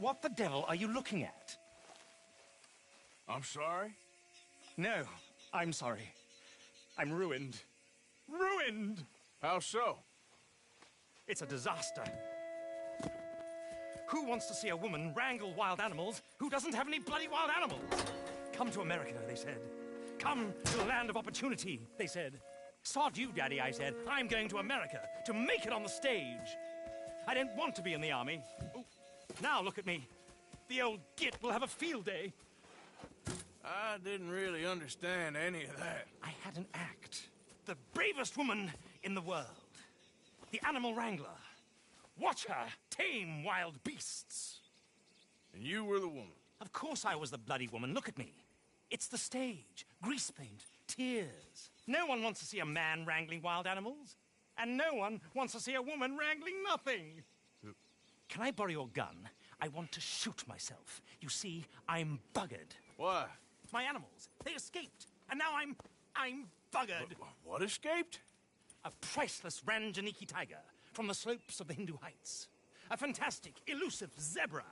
What the devil are you looking at? I'm sorry? No, I'm sorry. I'm ruined. Ruined! How so? It's a disaster. Who wants to see a woman wrangle wild animals who doesn't have any bloody wild animals? Come to America, they said. Come to the land of opportunity, they said. Sod you, Daddy, I said. I'm going to America to make it on the stage. I don't want to be in the army. Ooh. Now look at me. The old git will have a field day. I didn't really understand any of that. I had an act. The bravest woman in the world. The animal wrangler. Watch her tame wild beasts. And you were the woman? Of course I was the bloody woman. Look at me. It's the stage. Grease paint. Tears. No one wants to see a man wrangling wild animals. And no one wants to see a woman wrangling nothing. Can I borrow your gun? I want to shoot myself. You see, I'm buggered. Why? My animals. They escaped. And now I'm buggered. What escaped? A priceless Ranjaniki tiger from the slopes of the Hindu Heights. A fantastic, elusive zebra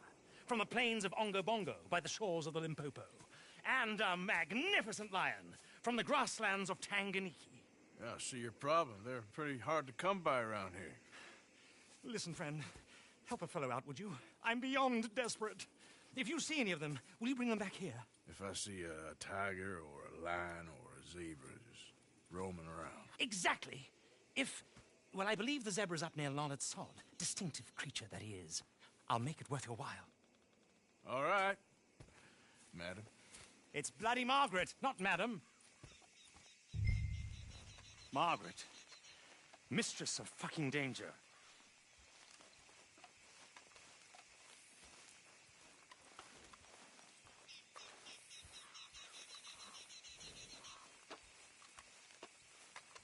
from the plains of Ongo Bongo by the shores of the Limpopo. And a magnificent lion from the grasslands of Tanganyika. Yeah, I see your problem. They're pretty hard to come by around here. Listen, friend. Help a fellow out, would you? I'm beyond desperate. If you see any of them, will you bring them back here? If I see a tiger or a lion or a zebra just roaming around. Exactly. Well, I believe the zebra's up near Larned Sod. Distinctive creature that he is. I'll make it worth your while. All right, madam. It's bloody Margaret, not madam. Margaret. Mistress of fucking danger.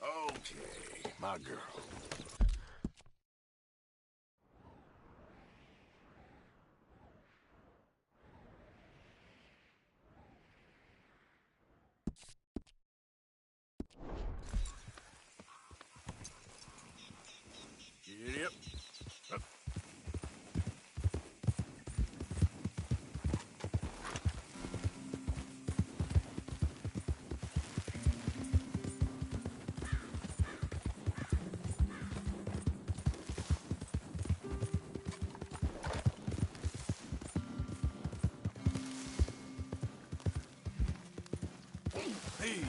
Okay, my girl. Yep. Up. Hey.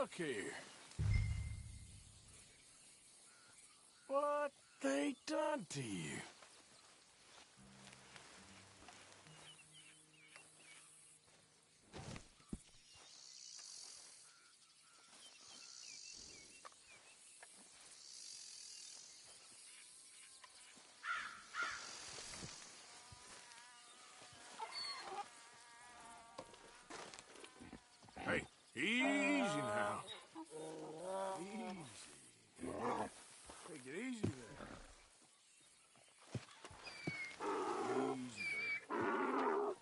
Look here. What they done to you? Hey, easy now. Easy. Take it easy there. Easy there. Easy there.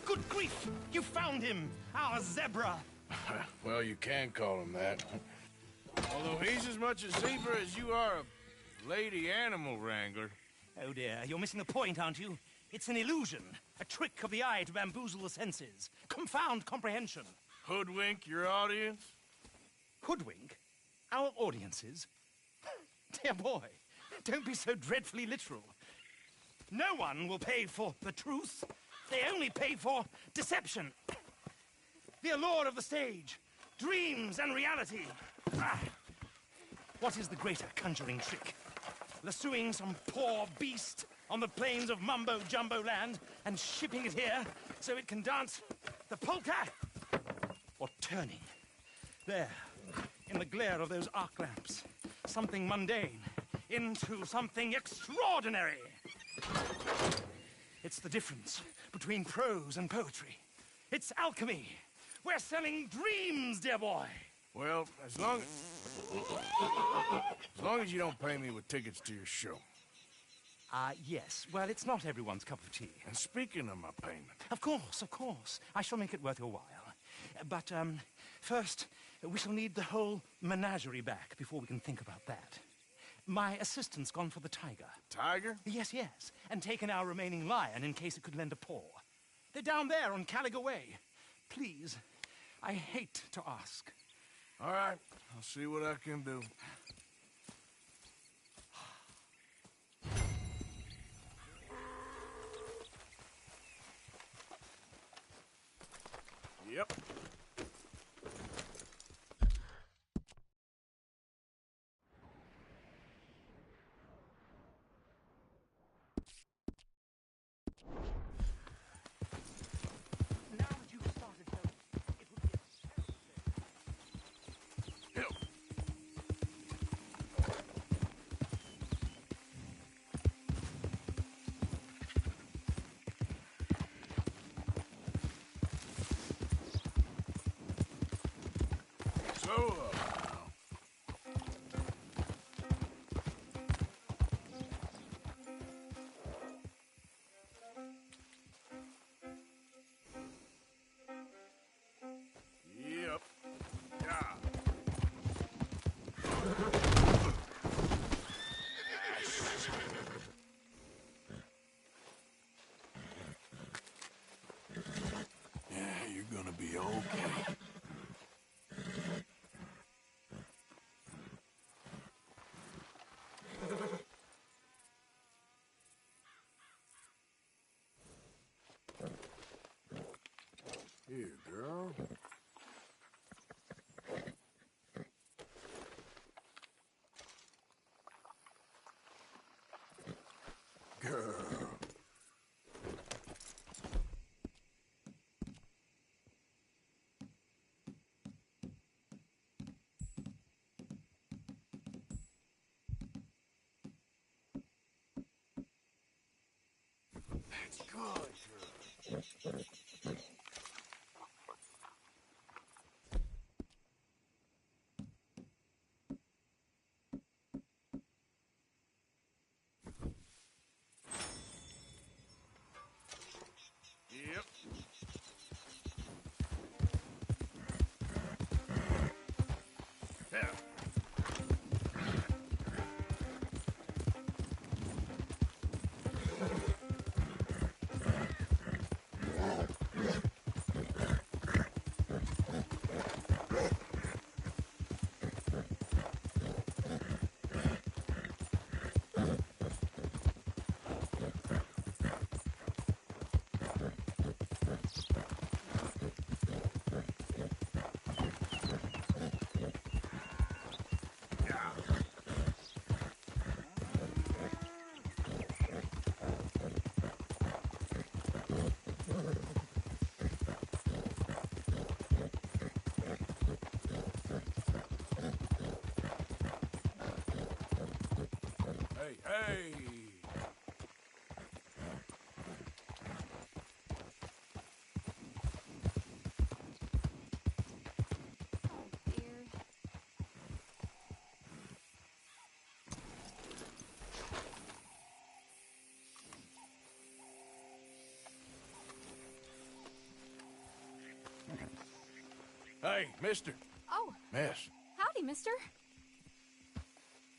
Good grief! You found him! Our zebra! Well, you can call him that. Although he's as much a zebra as you are a lady animal wrangler. Oh dear, you're missing the point, aren't you? It's an illusion. A trick of the eye to bamboozle the senses. Confound comprehension. Hoodwink your audience? Hoodwink? Our audiences? Dear boy, don't be so dreadfully literal. No one will pay for the truth. They only pay for deception. The allure of the stage, dreams and reality. What is the greater conjuring trick? Lassoing some poor beast on the plains of mumbo-jumbo land and shipping it here so it can dance the polka? Or turning, there, in the glare of those arc lamps, something mundane into something extraordinary? It's the difference between prose and poetry. It's alchemy. We're selling dreams, dear boy. Well, as long as you don't pay me with tickets to your show. Yes. Well, it's not everyone's cup of tea. And speaking of my payment... Of course. I shall make it worth your while. But, first, we shall need the whole menagerie back before we can think about that. My assistant's gone for the tiger. Tiger? Yes. And taken our remaining lion in case it could lend a paw. They're down there on Caliga Way. Please, I hate to ask. All right, I'll see what I can do. Yep. Now that you've started going, it would be a terrible thing. Grow up now. Yep. Yeah. Yeah, you're gonna be okay. Here, girl. Girl. That's good, girl. Yep. Yeah. Hey, hey! Oh, dear. Hey, mister. Oh, Miss, howdy, mister.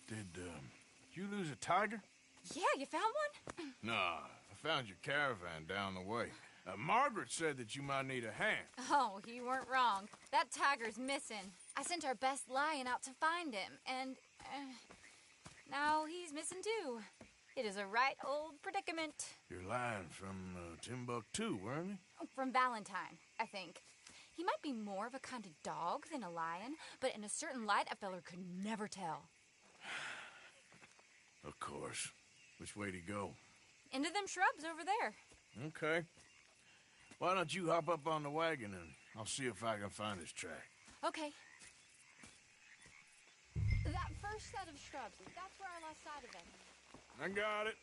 did you lose a tiger? Yeah, you found one? Nah, I found your caravan down the way. Margaret said that you might need a hand. Oh, you weren't wrong. That tiger's missing. I sent our best lion out to find him, and now he's missing too. It is a right old predicament. You're lying from Timbuktu, weren't you? From Valentine, I think. He might be more of a kind of dog than a lion, but in a certain light, a feller could never tell. Of course. Which way to go? Into them shrubs over there. Okay. Why don't you hop up on the wagon and I'll see if I can find his track. Okay. That first set of shrubs, that's where I lost sight of him. I got it.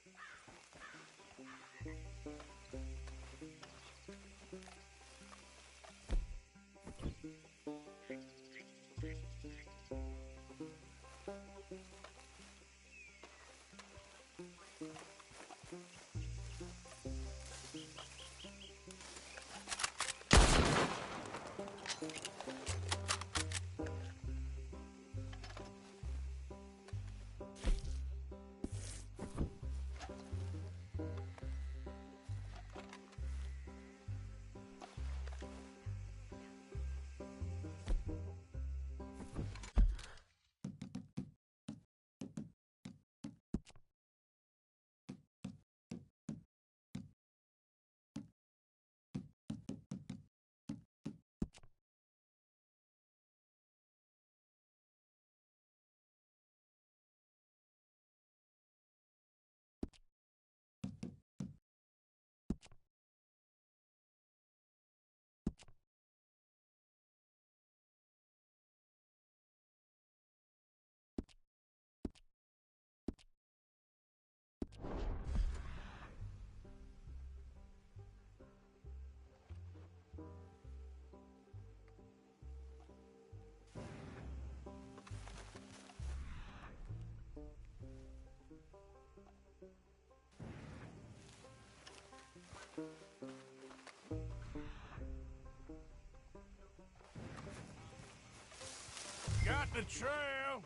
Got the trail.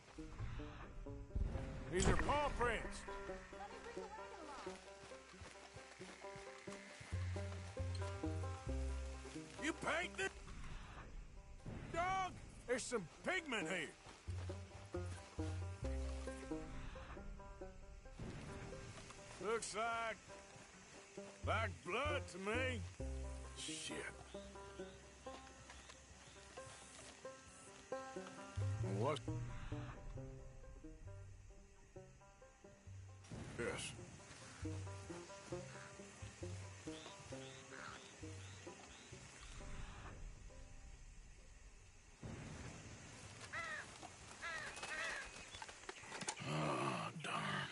These are paw prints. You painted? Dog, there's some pigment here. Looks like blood to me. Shit. What? Yes. Oh, darn.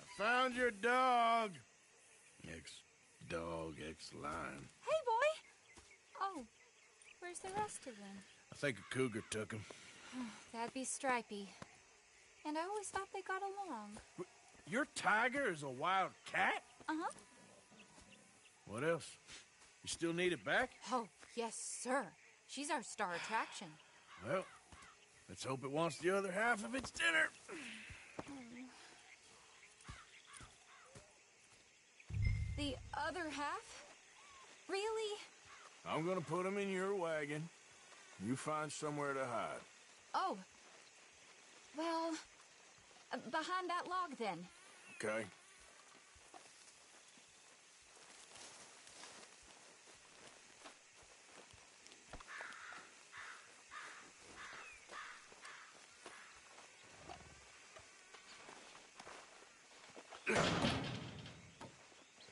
I found your dog. Ex-dog, ex-lion. Hey, boy! Oh, where's the rest of them? I think a cougar took him. That'd be Stripey. And I always thought they got along. Your tiger is a wild cat? Uh-huh. What else? You still need it back? Oh, yes, sir. She's our star attraction. Well, let's hope it wants the other half of its dinner. The other half? Really? I'm gonna put him in your wagon. You find somewhere to hide. Oh. Well, behind that log, then. Okay.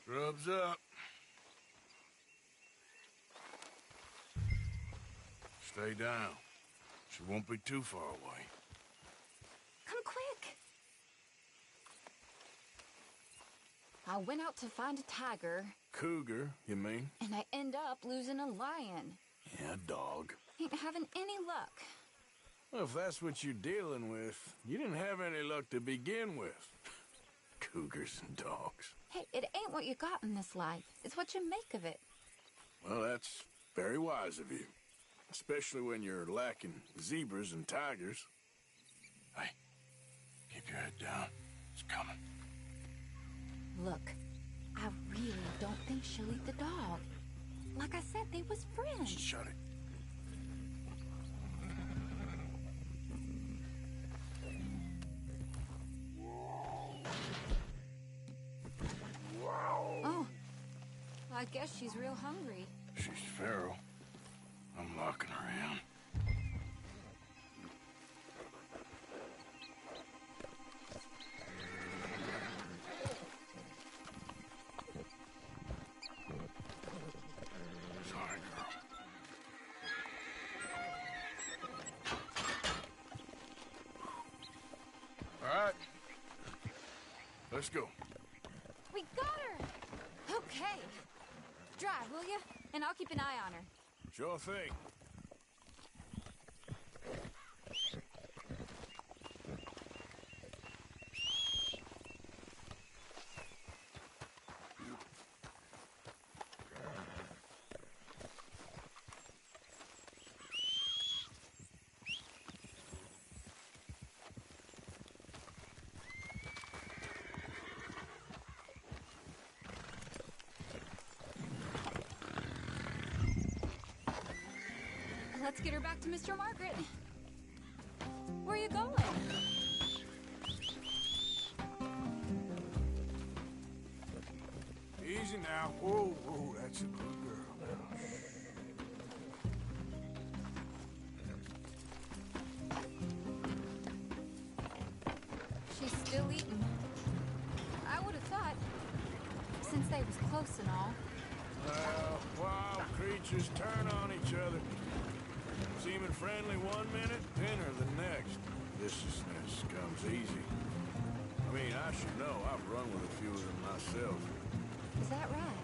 Scrubs up. Stay down. She won't be too far away. Come quick. I went out to find a tiger. Cougar, you mean? And I end up losing a lion. Yeah, dog. Ain't having any luck. Well, if that's what you're dealing with, you didn't have any luck to begin with. Cougars and dogs. Hey, it ain't what you got in this life. It's what you make of it. Well, that's very wise of you. Especially when you're lacking zebras and tigers. Hey, keep your head down. It's coming. Look, I really don't think she'll eat the dog. Like I said, they was friends. Shut it. Oh, I guess she's real hungry. She's feral. I'm locking her in. Sorry, girl. All right. Let's go. We got her! Okay. Drive, will you? And I'll keep an eye on her. Sure thing. Let's get her back to Mr. Margaret. Where are you going? Easy now. Whoa, whoa, that's a good girl now. She's still eating. I would have thought, since they was close and all. Well, wild creatures turn on each other. Seeming friendly one minute, dinner the next. Viciousness comes easy. I mean, I should know. I've run with a few of them myself. Is that right?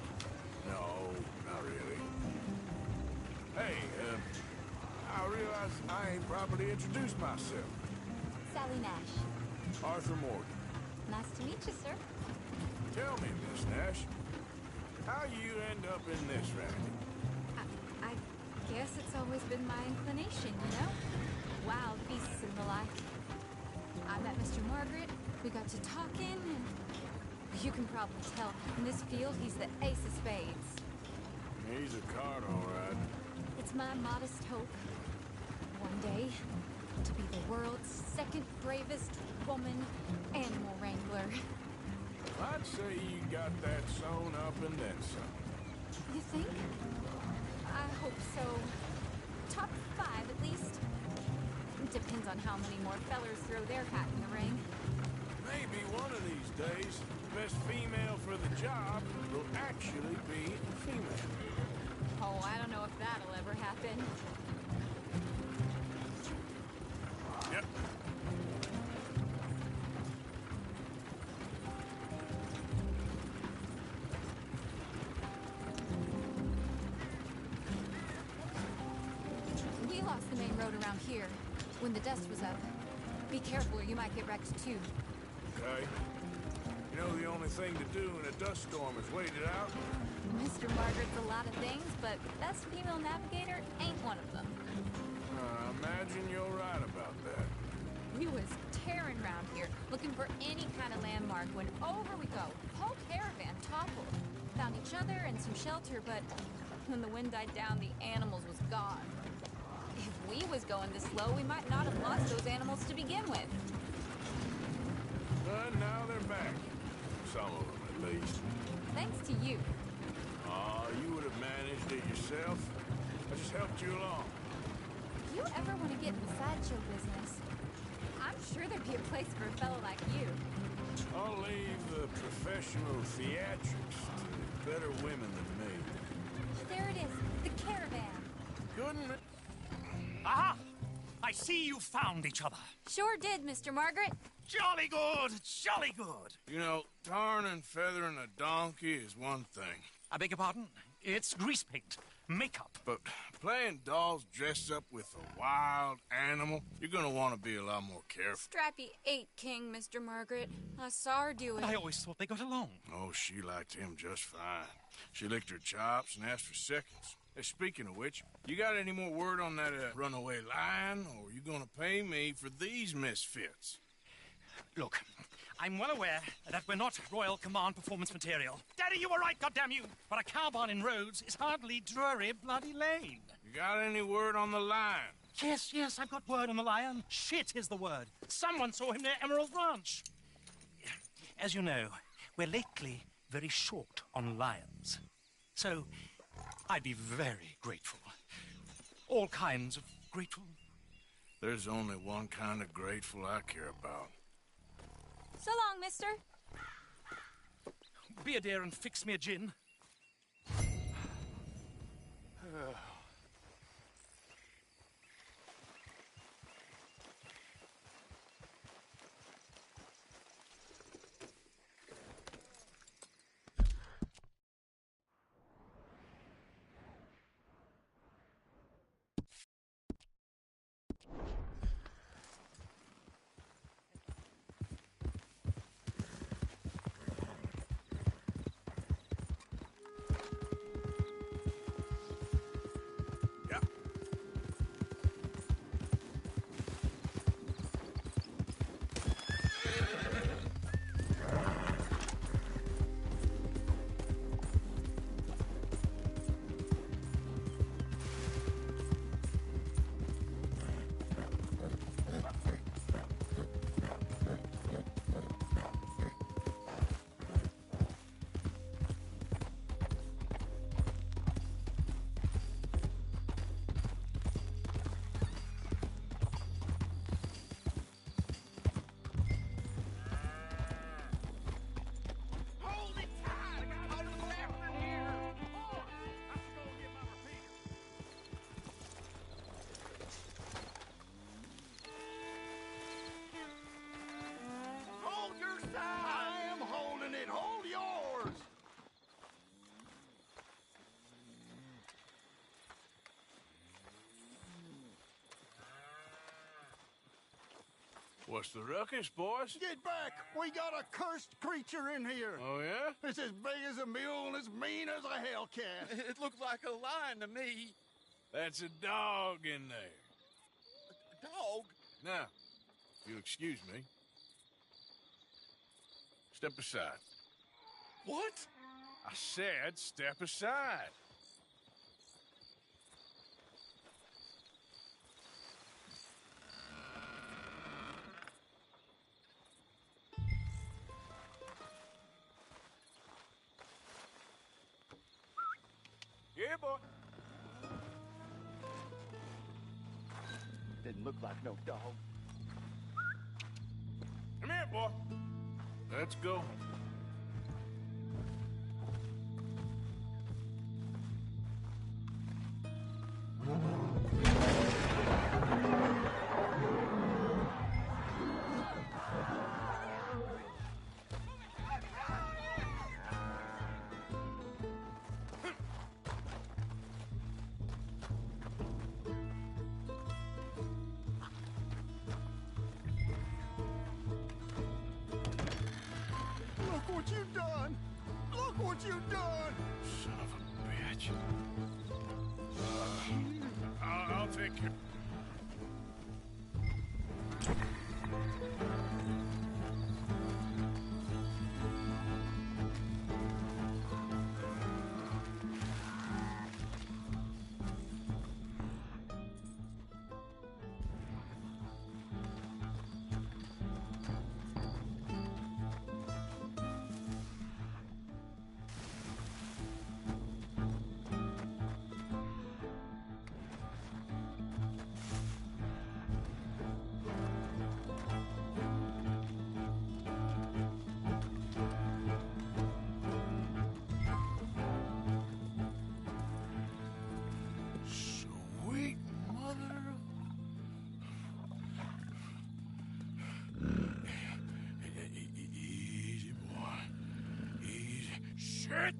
No, not really. Hey, I realize I ain't properly introduced myself. Sally Nash. Arthur Morgan. Nice to meet you, sir. Tell me, Miss Nash, how you end up in this racket? I guess it's always been my inclination, you know? Wild beasts and the like. I met Mr. Margaret, we got to talking, and you can probably tell, in this field, he's the ace of spades. He's a card, all right. It's my modest hope, one day, to be the world's second bravest woman animal wrangler. I'd say you got that sewn up and then some. You think? I hope so. Top 5, at least. Depends on how many more fellers throw their hat in the ring. Maybe one of these days, the best female for the job will actually be a female. Oh, I don't know if that'll ever happen. Yep. We lost the main road around here when the dust was up. Be careful or you might get wrecked too. Okay. You know the only thing to do in a dust storm is wait it out? Mr. Margaret's a lot of things, but best female navigator ain't one of them. I imagine you're right about that. We was tearing around here, looking for any kind of landmark when over we go. Whole caravan toppled. Found each other and some shelter, but when the wind died down, the animals was gone. If we was going this slow, we might not have lost those animals to begin with. But now they're back. Some of them, at least. Thanks to you. Aw, you would have managed it yourself. I just helped you along. If you ever want to get in the sideshow business, I'm sure there'd be a place for a fellow like you. I'll leave the professional theatrics to better women than me. There it is, the caravan. Couldn't it? Aha! I see you found each other. Sure did, Mr. Margaret. Jolly good, jolly good. You know, tarring and feathering a donkey is one thing. I beg your pardon? It's grease paint, makeup. But playing dolls dressed up with a wild animal, you're gonna want to be a lot more careful. Strappy ate King, Mr. Margaret. I saw her do it. I always thought they got along. Oh, she liked him just fine. She licked her chops and asked for seconds. Hey, speaking of which, you got any more word on that runaway lion, or are you gonna pay me for these misfits? Look, I'm well aware that we're not Royal Command performance material. Daddy, you were right, goddamn you! But a cow barn in Rhodes is hardly Drury Bloody Lane. You got any word on the lion? Yes, I've got word on the lion. Shit is the word. Someone saw him near Emerald Ranch. As you know, we're lately very short on lions. So, I'd be very grateful. All kinds of grateful. There's only one kind of grateful I care about. So long, mister. Be a dear and fix me a gin. What's the ruckus, boys? Get back! We got a cursed creature in here. Oh, yeah? It's as big as a mule and as mean as a hellcat. It looked like a lion to me. That's a dog in there. A dog? Now, if you'll excuse me. Step aside. What? I said step aside. Yeah, boy. Didn't look like no dog. Come here, boy. Let's go. Look what you've done! Look what you've done! Son of a bitch. I'll take you. Sweet mother. Easy, boy. Easy. Shit!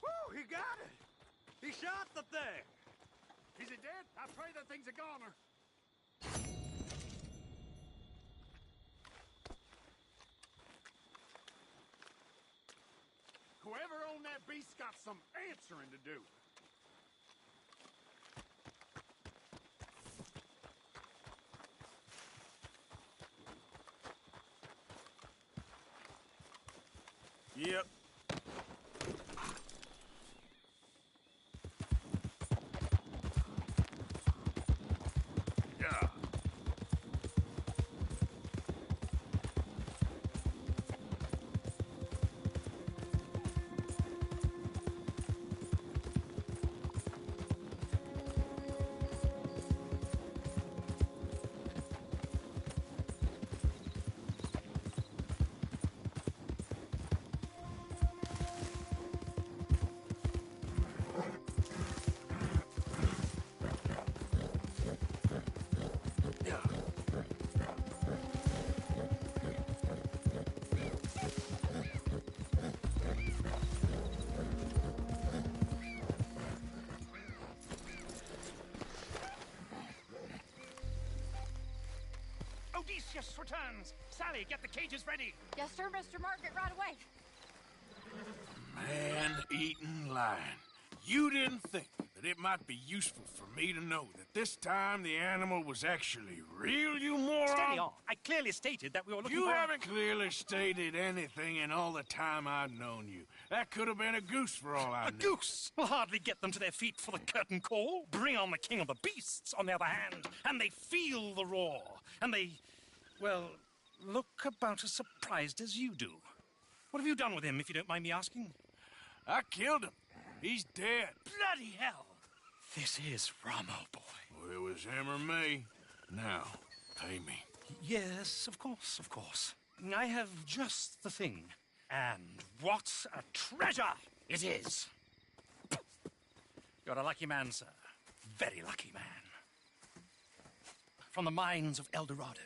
Woo, he got it! He shot the thing! Is it dead? I pray that thing's a goner. Whoever owned that beast's got some answering to do. Yep. Yeah. Odysseus returns! Sally, get the cages ready! Yes, sir, Mr. Margaret, right away. Man-eating lion. You didn't think that it might be useful for me to know that this time the animal was actually real, you moron? Steady on. I clearly stated that we were looking You for... haven't clearly stated anything in all the time I've known you. That could have been a goose for all I A knew. goose will hardly get them to their feet for the curtain call. Bring on the king of the beasts, on the other hand, and they feel the roar. And they, well, look about as surprised as you do. What have you done with him, if you don't mind me asking? I killed him. He's dead. Bloody hell! This is Ramo, boy. Well, it was him or me. Now, pay me. Yes, of course, of course. I have just the thing. And what a treasure it is! You're a lucky man, sir. Very lucky man. From the mines of El Dorado,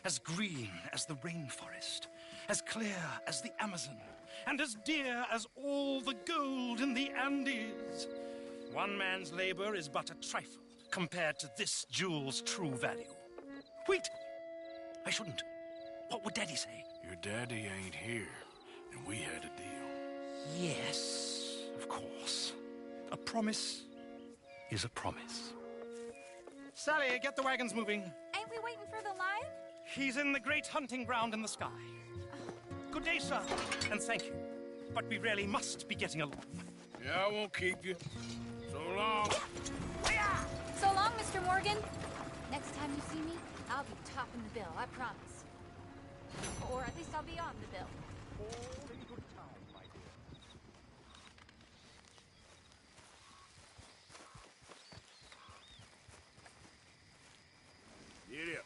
as green as the rainforest, as clear as the Amazon, and as dear as all the gold in the Andes. One man's labor is but a trifle compared to this jewel's true value. Wait! I shouldn't. What would Daddy say? Your daddy ain't here, and we had a deal. Yes, of course. A promise is a promise. Sally, get the wagons moving. Ain't we waiting for the lion? He's in the great hunting ground in the sky. Good day, sir, and thank you. But we really must be getting along. Yeah, I won't keep you. So long. So long, Mr. Morgan. Next time you see me, I'll be topping the bill, I promise. Or at least I'll be on the bill. All in good time, my dear. Get up.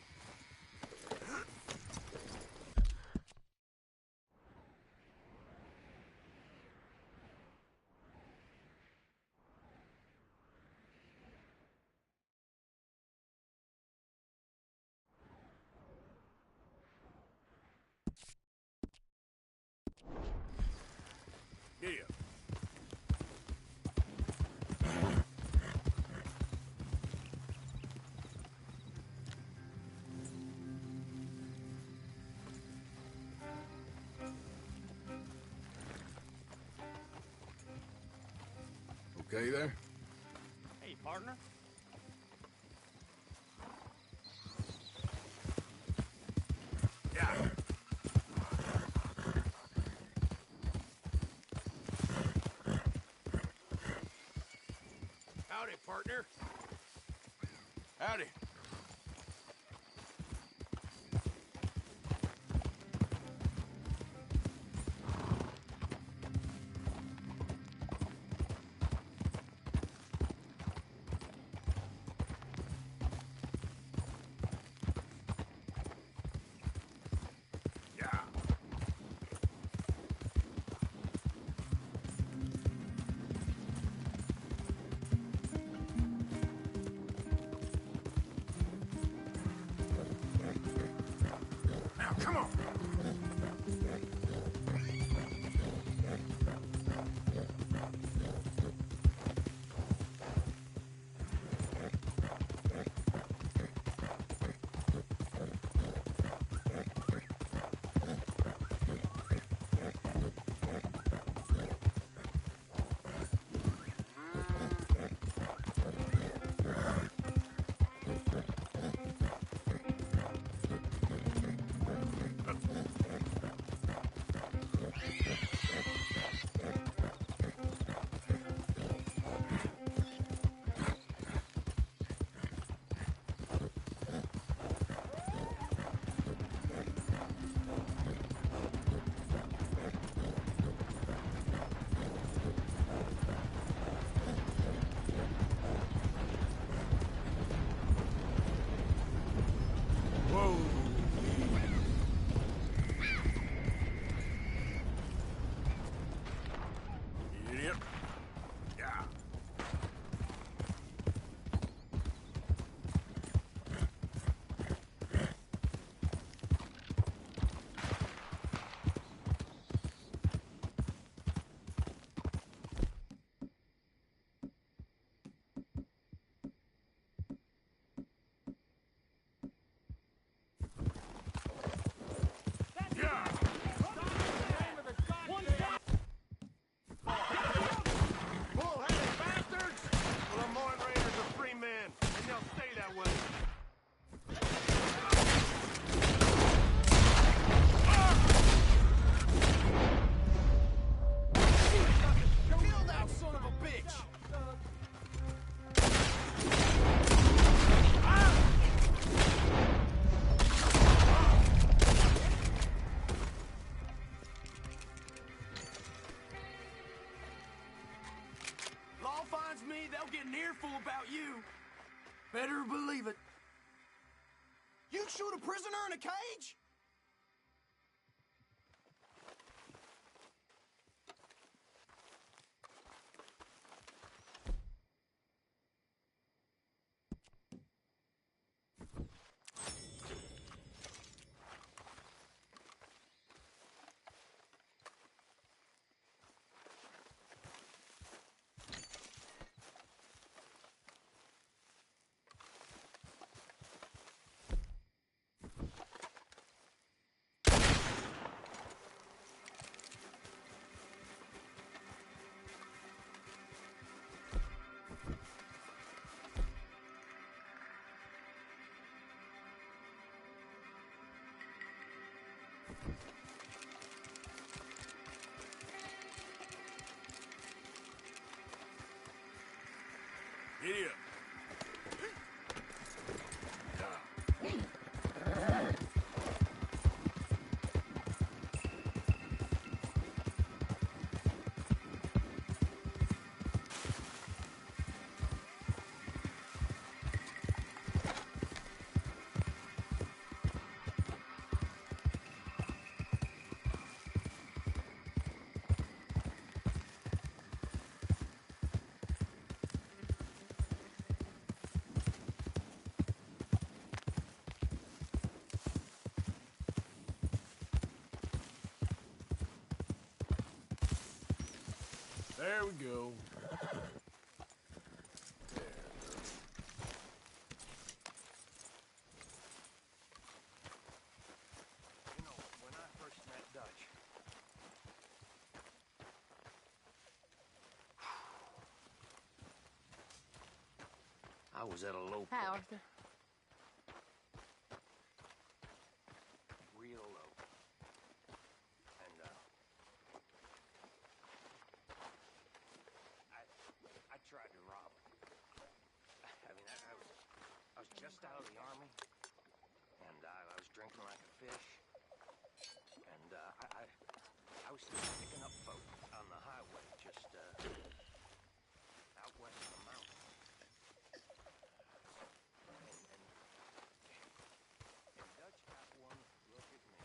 Get up. Okay there? Hey, partner. Yeah. Howdy, partner. Howdy. Yeah. Now, come on. Whoa. Get up. Yeah. Yeah. Bull-headed bastards! Well, the Morn Raiders are free men, and they'll stay that way. Kill that son of a bitch! Law finds me, they'll get an earful about you. Better believe it. You shoot a prisoner in a cage? There we go. You know, when I first met Dutch, I was at a low point. Hi, Arthur. Real low. And, I tried to rob her. I mean, I was just out of the army, and I was drinking like a fish, and I was picking up folk on the highway, just out west of the mountains. And Dutch got one look at me.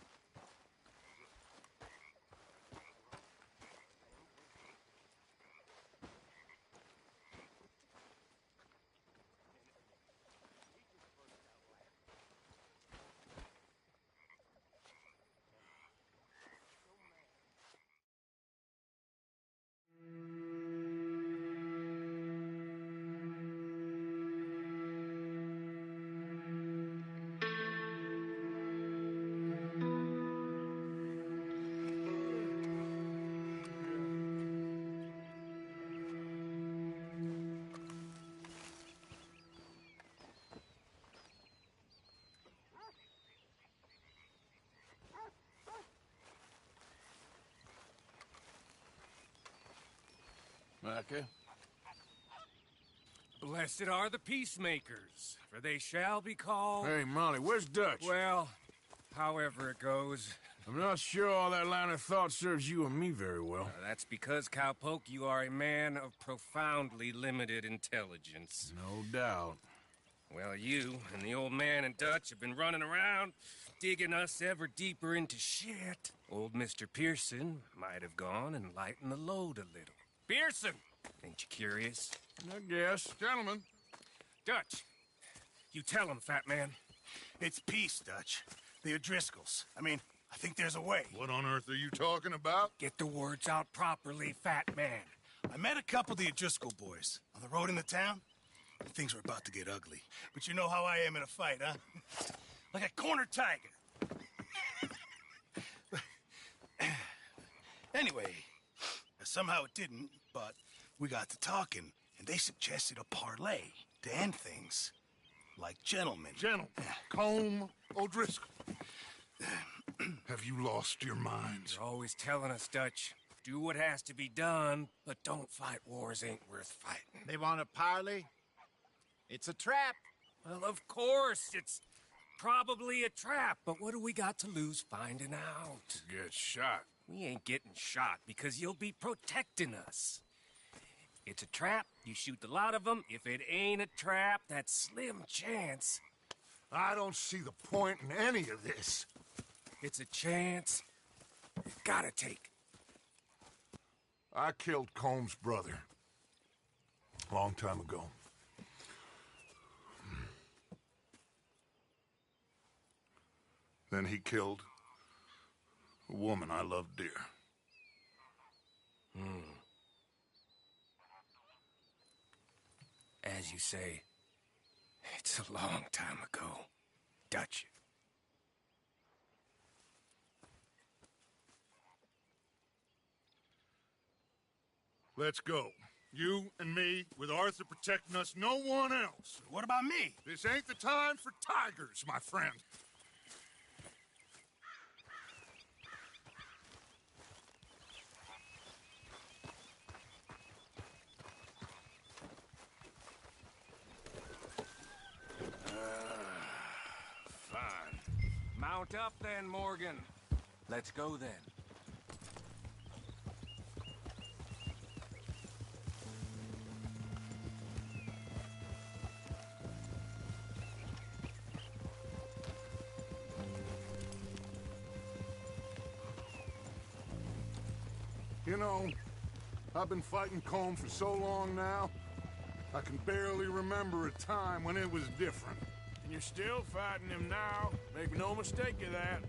Okay. Blessed are the peacemakers, for they shall be called... Hey, Molly, where's Dutch? Well, however it goes. I'm not sure all that line of thought serves you and me very well. That's because, Cowpoke, you are a man of profoundly limited intelligence. No doubt. Well, you and the old man and Dutch have been running around, digging us ever deeper into shit. Old Mr. Pearson might have gone and lightened the load a little. Pearson! Ain't you curious? I guess. Gentlemen. Dutch, you tell him, fat man. It's peace, Dutch. The O'Driscolls. I mean, I think there's a way. What on earth are you talking about? Get the words out properly, fat man. I met a couple of the O'Driscoll boys on the road in the town. And things were about to get ugly. But you know how I am in a fight, huh? Like a corner tiger. Anyway, somehow it didn't, but we got to talking, and they suggested a parlay to end things. Like gentlemen. Gentlemen, Combe O'Driscoll. Have you lost your minds? You're always telling us, Dutch, do what has to be done, but don't fight wars ain't worth fighting. They want a parley? It's a trap. Well, of course, it's probably a trap, but what do we got to lose finding out? Get shot. We ain't getting shot because you'll be protecting us. It's a trap, you shoot the lot of them. If it ain't a trap, that's slim chance. I don't see the point in any of this. It's a chance you gotta take. I killed Combs' brother. A long time ago. Then he killed a woman I loved dear. As you say, it's a long time ago, Dutch. Let's go. You and me, with Arthur protecting us, no one else. What about me? This ain't the time for tigers, my friend. Fine. Mount up then, Morgan. Let's go then. You know, I've been fighting Combe for so long now, I can barely remember a time when it was different. And you're still fighting him now. Make no mistake of that.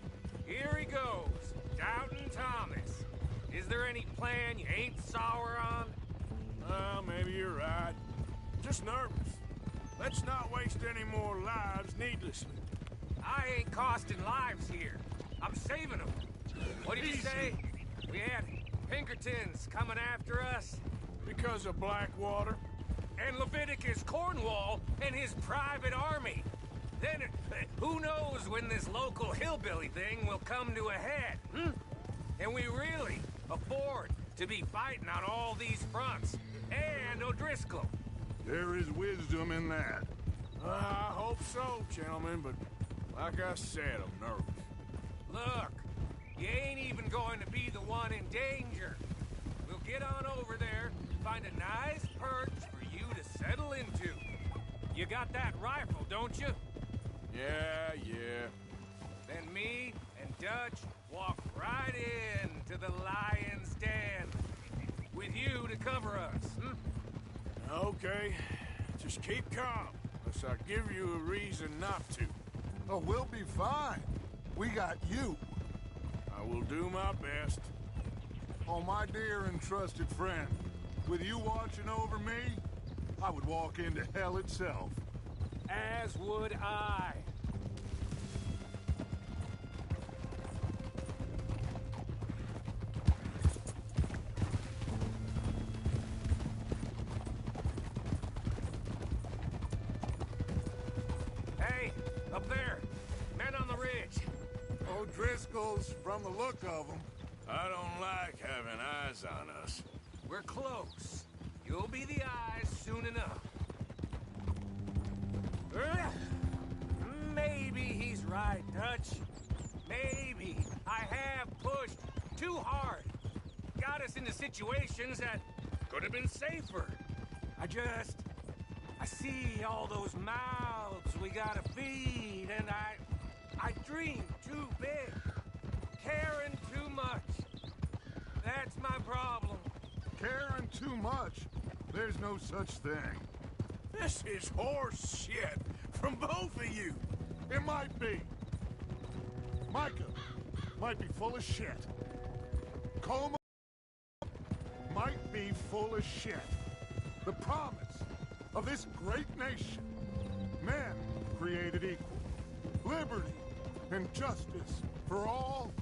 Here he goes, Doubting Thomas. Is there any plan you ain't sour on? Well, maybe you're right. Just nervous. Let's not waste any more lives needlessly. I ain't costing lives here. I'm saving them. What did you say? We had Pinkertons coming after us? Because of Blackwater? And Leviticus Cornwall and his private army. Then, who knows when this local hillbilly thing will come to a head, And we really afford to be fighting on all these fronts. And O'Driscoll. There is wisdom in that. I hope so, gentlemen, but like I said, I'm nervous. Look, you ain't even going to be the one in danger. We'll get on over there, find a nice perch for you to settle into. You got that rifle, don't you? Yeah. Then me and Dutch walk right into the lion's den. With you to cover us, Okay. Just keep calm, unless I give you a reason not to. Oh, we'll be fine. We got you. I will do my best. Oh, my dear and trusted friend, with you watching over me, I would walk into hell itself. As would I. Hey, up there. Men on the ridge. O'Driscoll's, from the look of them. I don't like having eyes on us. We're close. You'll be the eyes soon enough. Maybe he's right, Dutch. Maybe I have pushed too hard. Got us into situations that could have been safer. I see all those mouths we gotta feed, and I dream too big. Caring too much. That's my problem. Caring too much? There's no such thing. This is horse shit from both of you. It might be. Micah might be full of shit. Coma might be full of shit. The promise of this great nation. Men created equal. Liberty and justice for all.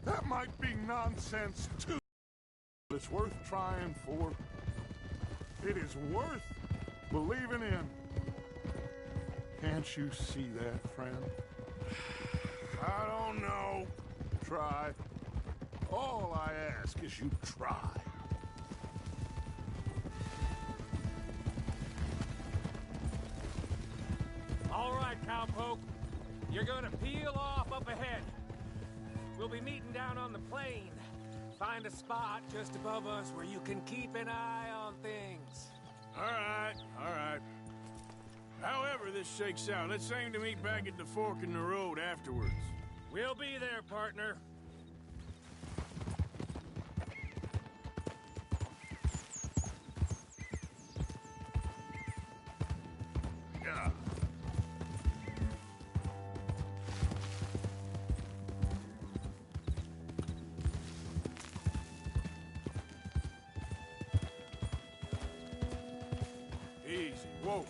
That might be nonsense, too. But it's worth trying for. It is worth believing in. Can't you see that, friend? I don't know. Try. All I ask is you try. All right, cowpoke. You're gonna peel off up ahead. We'll be meeting down on the plain. Find a spot just above us where you can keep an eye on things. All right. However this shakes out, let's aim to meet back at the fork in the road afterwards. We'll be there, partner. Yeah. Easy. Whoa.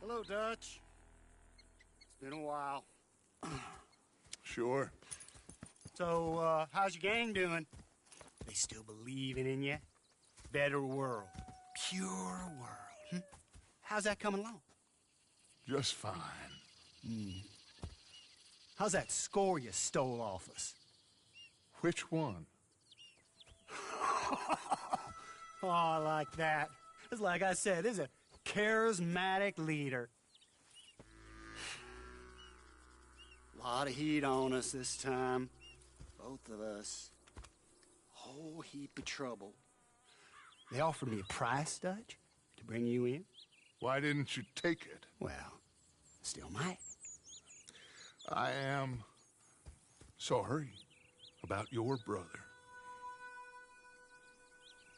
Hello, Dutch. It's been a while. Sure. So, how's your gang doing? They still believing in you? Better world. Pure world. How's that coming along? Just fine. How's that score you stole off us? Which one? Oh, I like that. It's like I said, this is a charismatic leader. A lot of heat on us this time. Both of us. Whole heap of trouble. They offered me a price, Dutch, to bring you in. Why didn't you take it? Well, still might. I am sorry about your brother.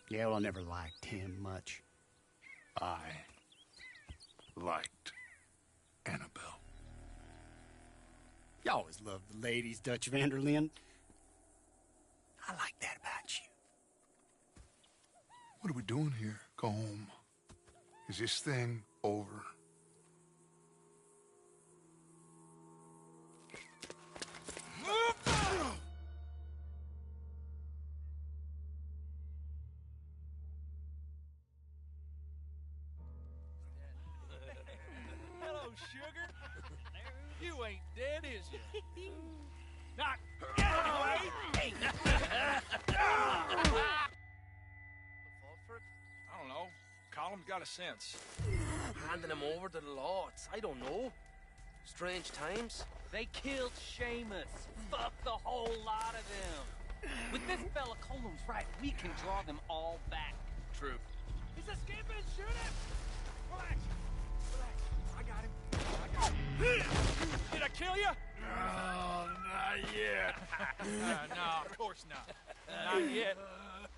Yeah, well, I never liked him much. I liked Annabelle. You always loved the ladies, Dutch Vanderlyn. I like that about you. What are we doing here? Go home. Is this thing over? Hello, sugar. You ain't dead, is you? Not get away! I don't know. Colum's got a sense. Handing him over to the lords. I don't know. Strange times. They killed Seamus. Fuck the whole lot of them. With this fella Colum's right, we can draw them all back. True. He's escaping. Shoot him! Relax. Relax. I got him. Did I kill you? Oh, not yet. No, of course not. Not yet.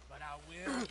But I will.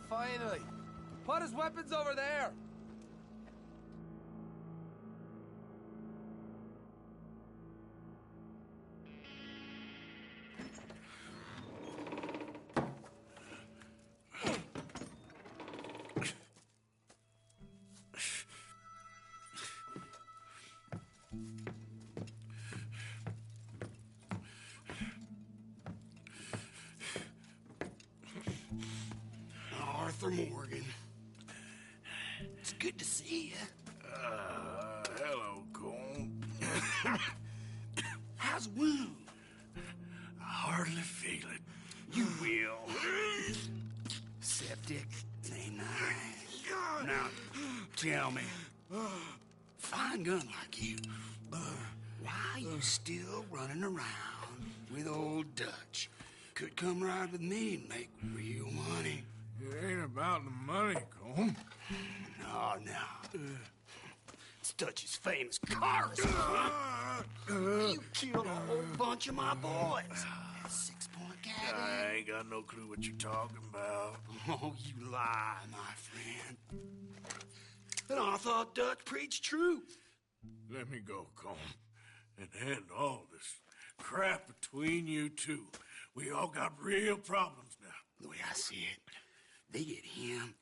Finally. Put his weapons over there. Arthur Morgan. It's good to see you. Hello, Colm. How's the wound? I hardly feel it. You will. Septic. Ain't nice. Now, tell me. Fine gun like you. Why you still running around with old Dutch? Could come ride with me and make real money. It ain't about the money, Colm. No. It's Dutch's famous cars. You killed a whole bunch of my boys. That 6-point cabin. I ain't got no clue what you're talking about. Oh, you lie, my friend. And I thought Dutch preached truth. Let me go, Colm, and end all this crap between you two. We all got real problems now. The way I see it, they get him.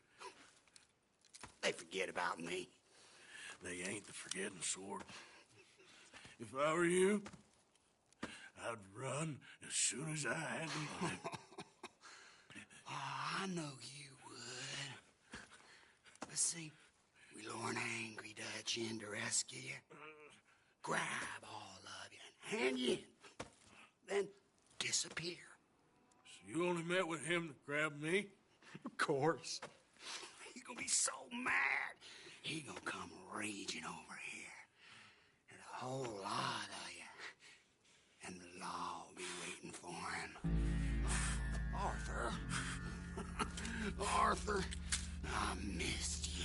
They forget about me. They ain't the forgetting sort. If I were you, I'd run as soon as I had the money. I know you would. But see, we lure an angry Dutch in to rescue you. Grab all of you and hand you in. Then disappear. So you only met with him to grab me? Of course. He gonna be so mad. He gonna come raging over here. And a whole lot of you. And the law will be waiting for him. Arthur. Arthur, I missed you.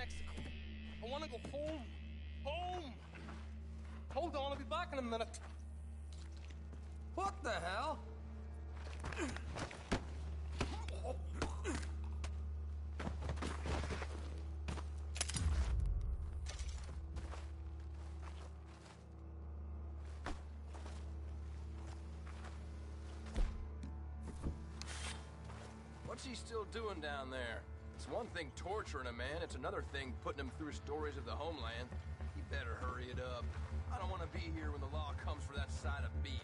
Mexico. I want to go home. Home! Hold on, I'll be back in a minute. What the hell? What's he still doing down there? It's one thing torturing a man, it's another thing putting him through stories of the homeland. You better hurry it up. I don't want to be here when the law comes for that side of beef.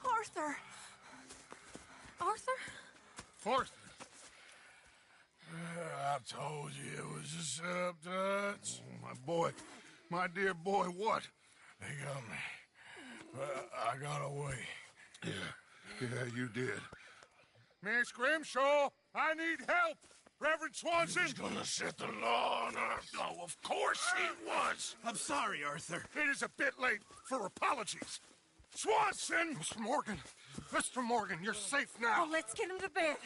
Arthur! Arthur? Arthur. I told you it was a setup, Dutch. My boy, my dear boy, what? They got me. I got away. Yeah, you did. Miss Grimshaw, I need help! Reverend Swanson! He's gonna set the law on us. Oh, of course he was! I'm sorry, Arthur. It is a bit late for apologies. Swanson! Mr. Morgan, you're safe now. Oh, let's get him to bed.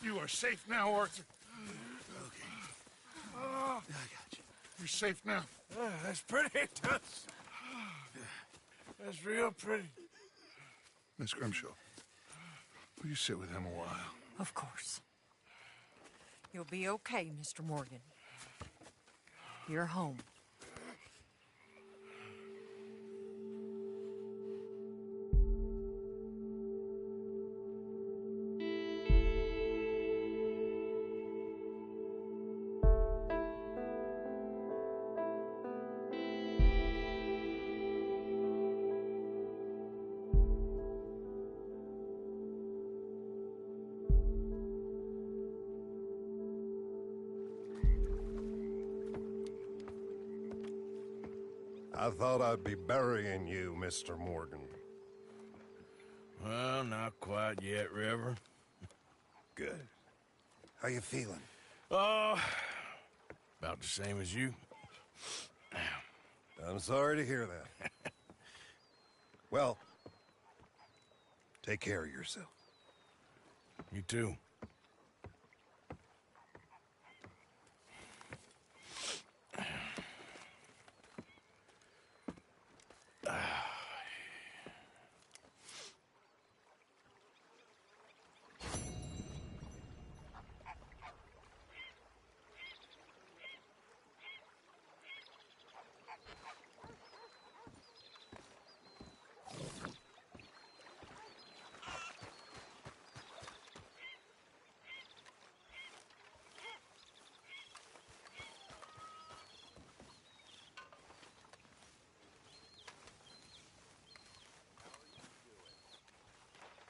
You are safe now, Arthur. Okay. I got you. You're safe now. That's pretty, Dutch. That's real pretty. Miss Grimshaw, will you sit with him a while? Of course. You'll be okay, Mr. Morgan. You're home. I thought I'd be burying you, Mr. Morgan. Well, not quite yet, Reverend. Good. How you feeling? Oh, about the same as you. I'm sorry to hear that. Well, take care of yourself. You too.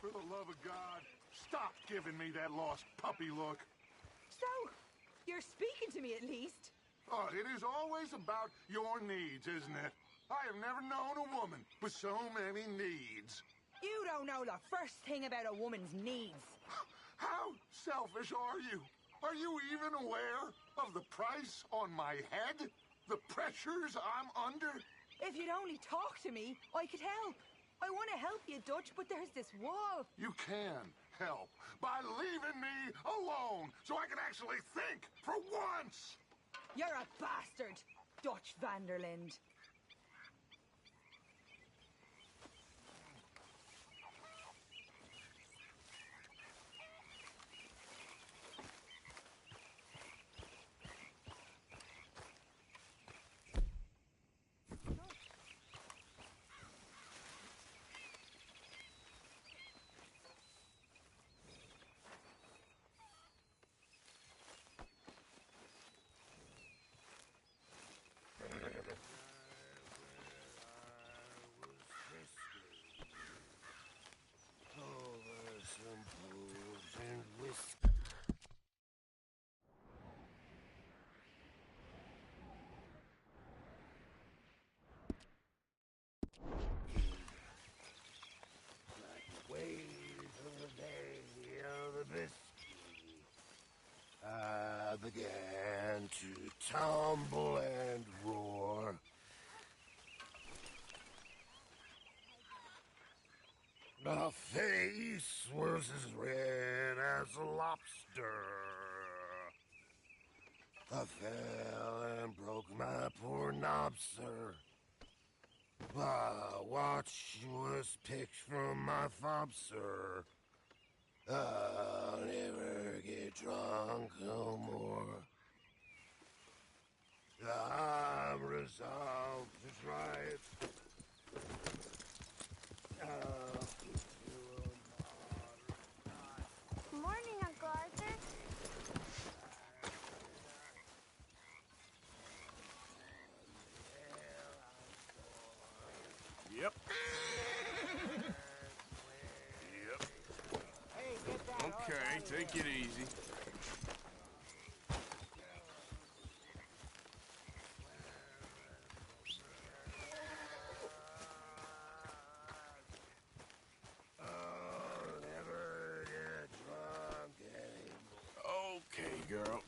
For the love of God, stop giving me that lost puppy look. So, you're speaking to me at least? Oh, it is always about your needs, isn't it? I have never known a woman with so many needs. You don't know the first thing about a woman's needs. How selfish are you? Are you even aware of the price on my head? The pressures I'm under? If you'd only talk to me, I could help. I want to help you, Dutch, but there's this wall. You can help by leaving me alone so I can actually think for once. You're a bastard, Dutch Vanderlind. I began to tumble and roar. My face was as red as a lobster. I fell and broke my poor knob, sir. My watch was picked from my fob, sir. I'll never get drunk no more. I'm resolved to try it. Morning, Uncle Arthur. Yep. Yep. Okay, take it easy. Okay, girl.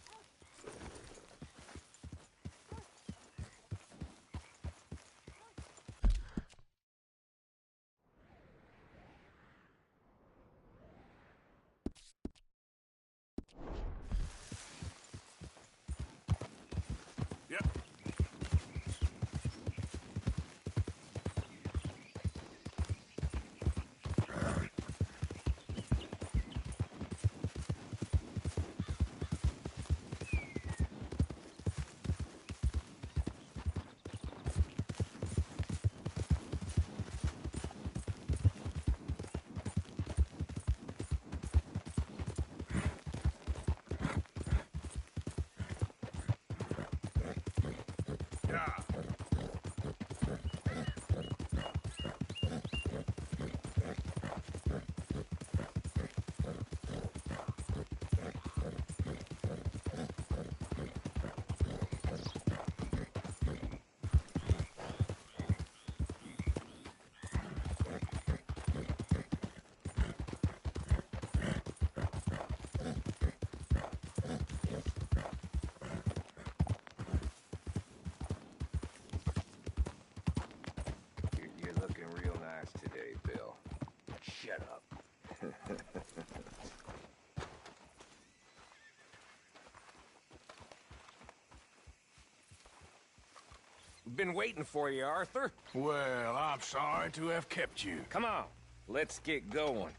Yep. You're looking real nice today, Bill. Shut up. Been waiting for you, Arthur. Well, I'm sorry to have kept you. Come on, let's get going.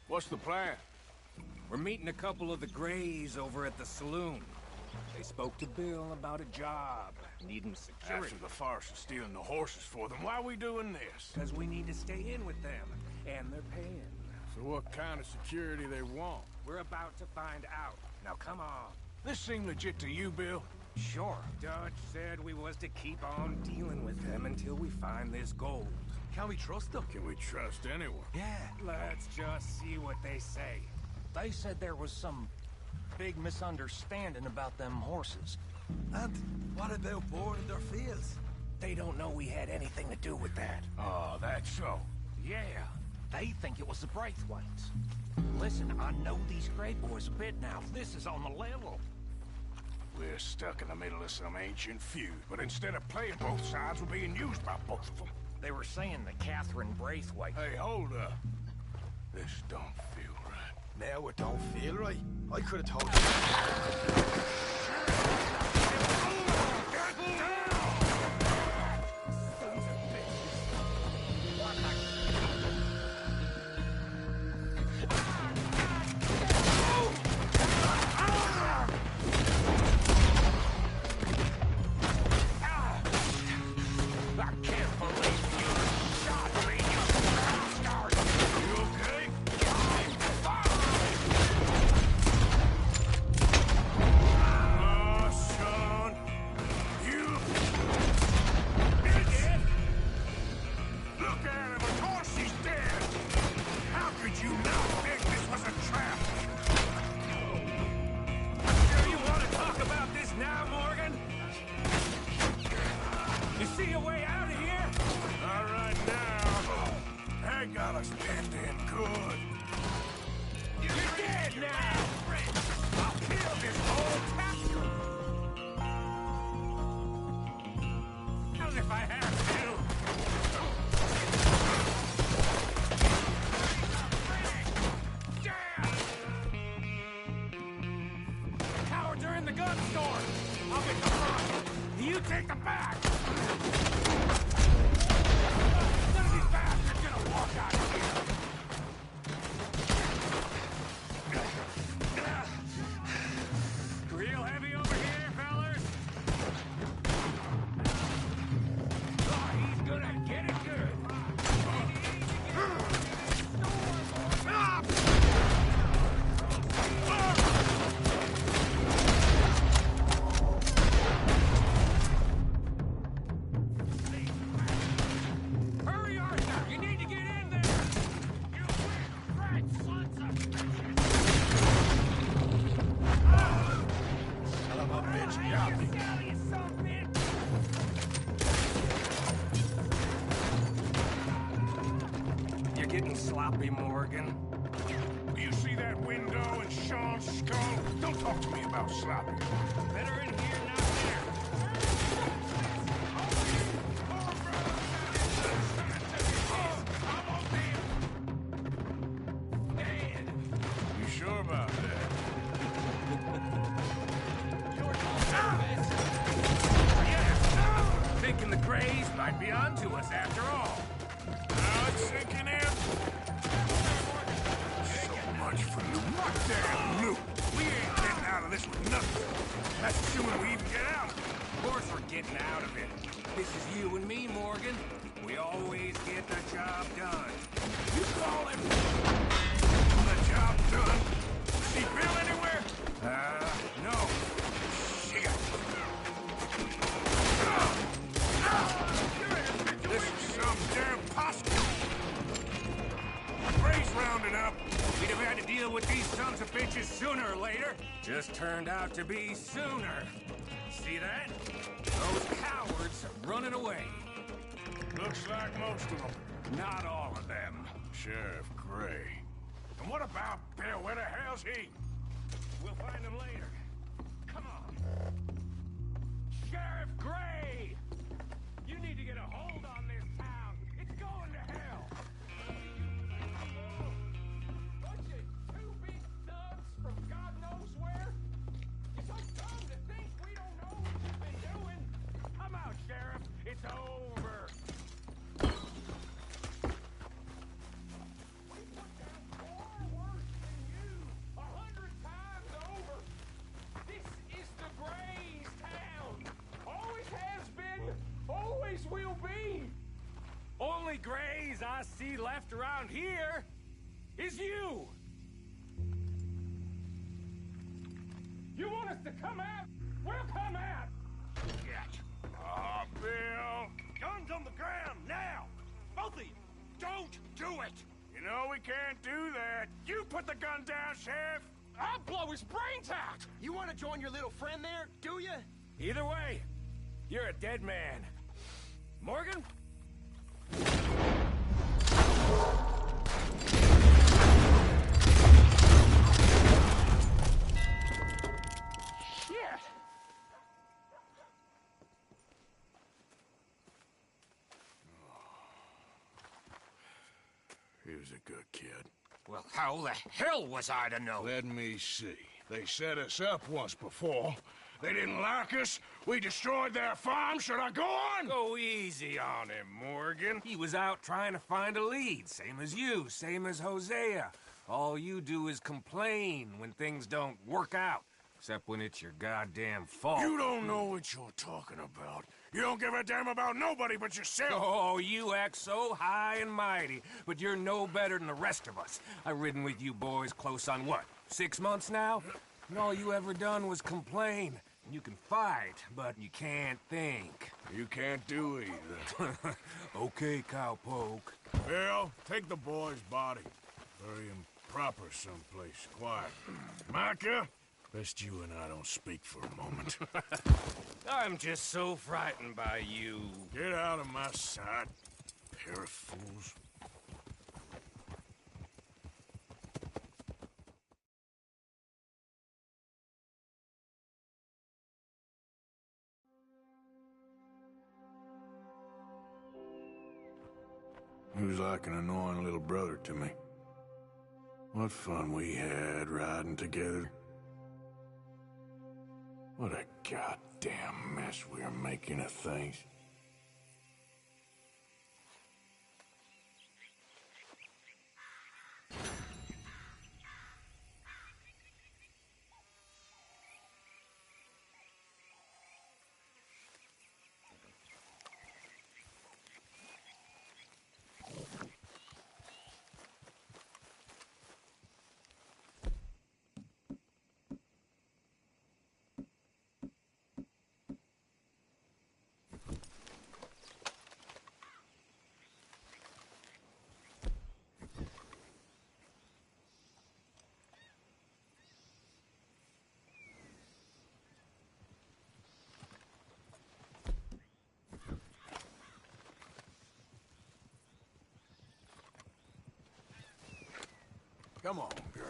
What's the plan? We're meeting a couple of the Grays over at the saloon. They spoke to Bill about a job, needing security. After the farce of stealing the horses for them, why are we doing this? Because we need to stay in with them, and they're paying. So what kind of security they want? We're about to find out. Now come on. This seem legit to you, Bill? Sure. Dutch said we was to keep on dealing with them until we find this gold. Can we trust them? Can we trust anyone? Yeah. Let's just see what they say. They said there was some big misunderstanding about them horses. And what about boarding their fields? They don't know we had anything to do with that. Oh, that's so. Yeah. They think it was the Braithwaites. Listen, I know these Grey boys a bit now. This is on the level. We're stuck in the middle of some ancient feud, but instead of playing both sides, we're being used by both of them. They were saying that Catherine Braithwaite... Hey, hold up. This don't feel right. Now it don't feel right. I could have told you. take the back! None of these bastards gonna walk out of here! Real heavy over here, fellas? Oh, he's gonna get it good! Hurry, Arthur! You need to get in there! You rat sons of bitches! Son of a bitch, got me. You son of a bitch! You're getting sloppy, Morgan. Do you see that window and Sean's skull? Don't talk to me about sloppy. Better in here, not there. You sure about that? Thinking the Greys might be onto us after all. Now it's sinking in. So much for loot. What damn loot? We ain't getting out of this with nothing. That's assuming we even get out. Of course we're getting out of it. This is you and me, Morgan. We always get the job done. You call him the job done? See Bill anywhere? No. Shit. This is some damn posse. Gray's rounding up. We'd have had to deal with these sons of bitches sooner or later. Just turned out to be sooner. See that? Those cowards are running away. Looks like most of them. Not all of them. Sheriff Gray. And what about Bill? Where the hell's he? We'll find him later. Come on. Sheriff Gray! You need to get a hold on this town. It's going to hell. Bunch of two big thugs from God knows where? You're so dumb to think we don't know what you've been doing. Come out, Sheriff. It's over. We put down far worse than you, 100 times over. This is the Grays town. Always has been, always will be. Only Greys I see left around here is you. You want us to come out? We'll come out. Oh, Bill. Guns on the ground, now. Both of you. Don't do it. You know we can't do that. You put the gun down, Sheriff. I'll blow his brains out. You want to join your little friend there, do you? Either way, you're a dead man. Morgan? Shit. He was a good kid. Well, how the hell was I to know? Let me see. They set us up once before. They didn't like us. We destroyed their farm. Should I go on? Go easy on him, Morgan. He was out trying to find a lead, same as you, same as Hosea. All you do is complain when things don't work out, except when it's your goddamn fault. You don't know what you're talking about. You don't give a damn about nobody but yourself. Oh, you act so high and mighty, but you're no better than the rest of us. I've ridden with you boys close on what, 6 months now? And all you ever done was complain. You can fight, but you can't think. You can't do either. Okay, cowpoke. Bill, take the boy's body. Bury him proper someplace quiet. Micah, best you and I don't speak for a moment. I'm just so frightened by you. Get out of my sight, pair of fools. He was like an annoying little brother to me. What fun we had riding together. What a god damn mess we're making of things. Come on, girl.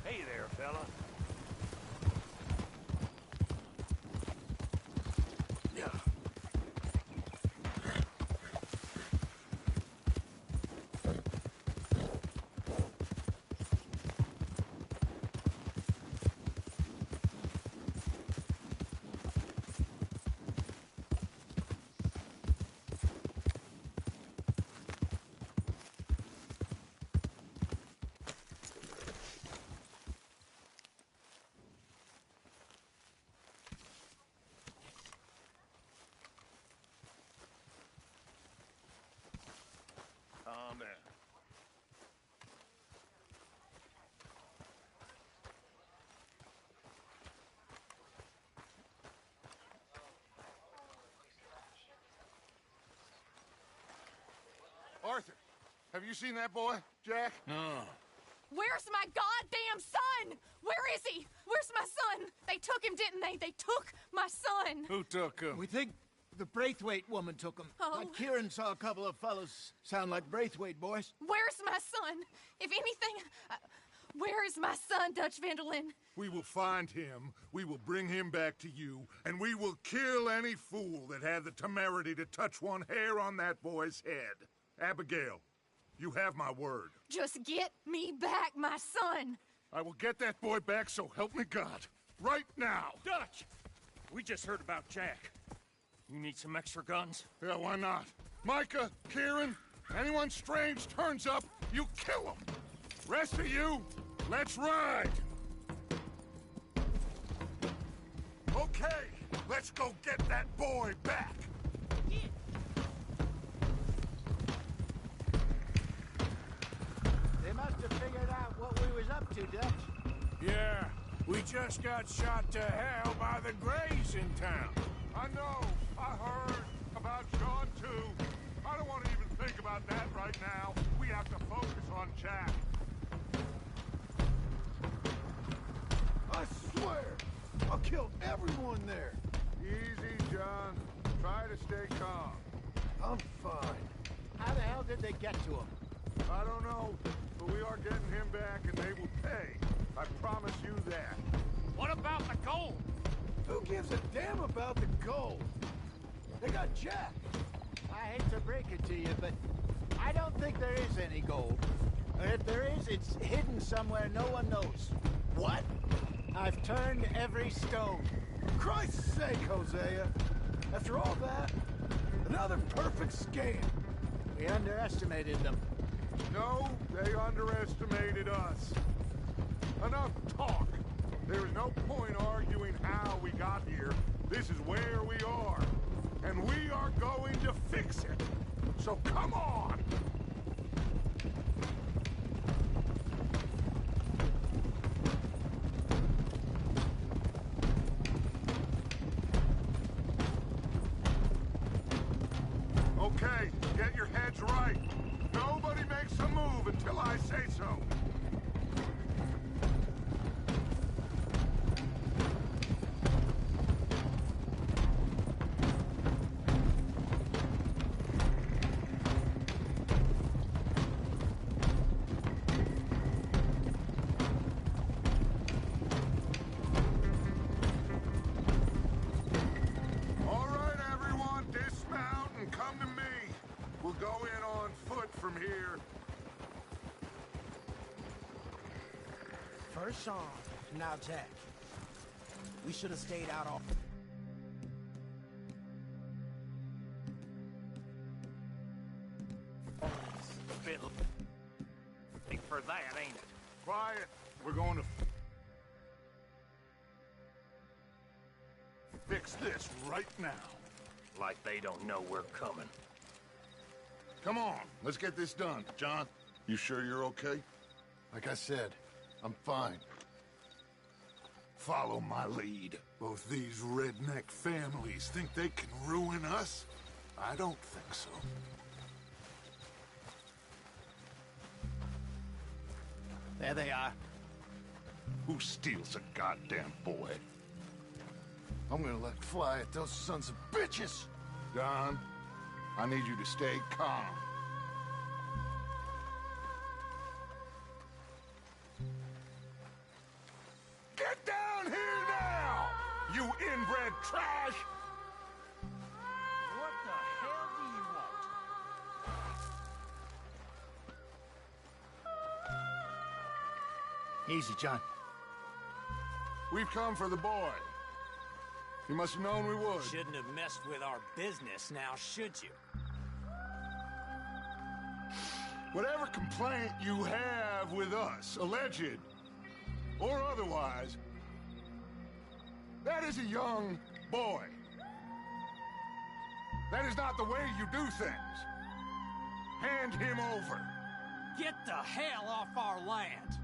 Hey there, fella. Calm down. Arthur, have you seen that boy, Jack? No. Where's my goddamn son? Where is he? Where's my son? They took him, didn't they? They took my son. Who took him? We think the Braithwaite woman took him. Oh. But Kieran saw a couple of fellows sound like Braithwaite boys. Where's my son? If anything, where is my son, Dutch Vanderlyn? We will find him, we will bring him back to you, and we will kill any fool that had the temerity to touch one hair on that boy's head. Abigail, you have my word. Just get me back my son. I will get that boy back, so help me God. Right now. Dutch! We just heard about Jack. You need some extra guns? Yeah, why not? Micah, Kieran, anyone strange turns up, you kill him. Rest of you, let's ride. Okay, let's go get that boy back. They must have figured out what we was up to, Dutch. Yeah, we just got shot to hell by the Greys in town. I know, I heard about John too. I don't want to even think about that right now. We have to focus on Jack. I swear, I'll kill everyone there. Easy, John. Try to stay calm. I'm fine. How the hell did they get to him? I don't know, but we are getting him back and they will pay. I promise you that. What about the gold? Who gives a damn about the gold? They got Jack. I hate to break it to you, but I don't think there is any gold. If there is, it's hidden somewhere no one knows. What? I've turned every stone. Christ's sake, Hosea. After all that, another perfect scam. We underestimated them. No, they underestimated us. Enough talk. There is no point arguing how we got here. This is where we are. And we are going to fix it. So come on! Okay, get your heads right. Nobody makes a move until I say so. Sean, now Jack. We should have stayed out all... A bit late for that, ain't it? Quiet. We're going to fix this right now. Like they don't know we're coming. Come on, let's get this done. John, you sure you're okay? Like I said, I'm fine. Follow my lead. Both these redneck families think they can ruin us? I don't think so. There they are. Who steals a goddamn boy? I'm gonna let fly at those sons of bitches! Don, I need you to stay calm. Get down here now! You inbred trash! What the hell do you want? Easy, John. We've come for the boy. You must have known we would. Shouldn't have messed with our business now, should you? Whatever complaint you have with us, alleged or otherwise, that is a young boy. That is not the way you do things. Hand him over. Get the hell off our land!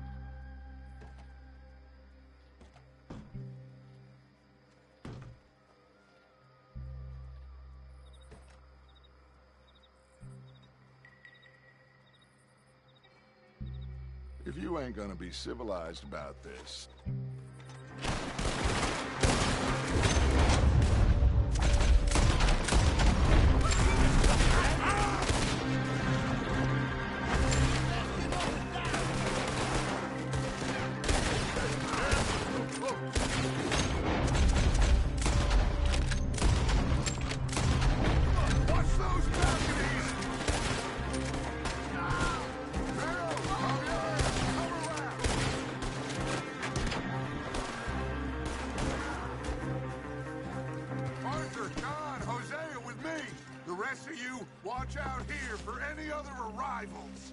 If you ain't gonna be civilized about this... Watch out here for any other arrivals.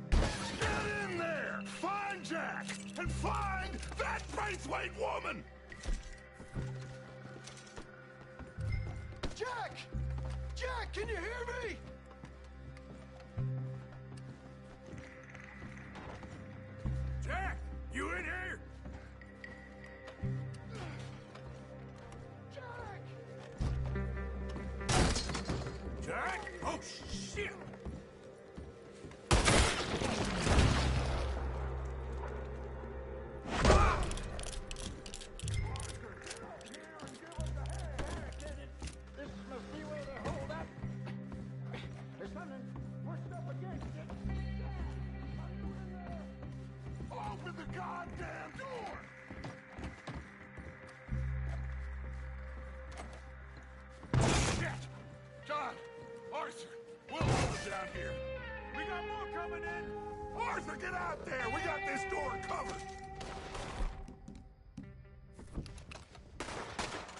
Get in there! Find Jack! And find that Braithwaite woman! Jack! Jack, can you hear me? Jack! You in here? Jack? Oh, shit! This must be where they hold up. There's something pushed up against it. Open the goddamn door! Shit! John! Arthur! We'll hold it down here. We got more coming in! Arthur, get out there! We got this door covered!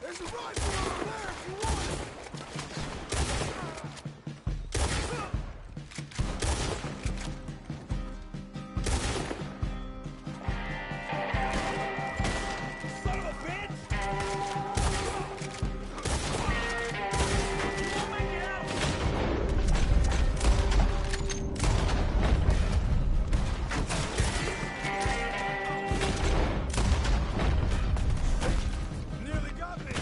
There's a rifle over there if you want it! Son of a bitch! Nearly got me!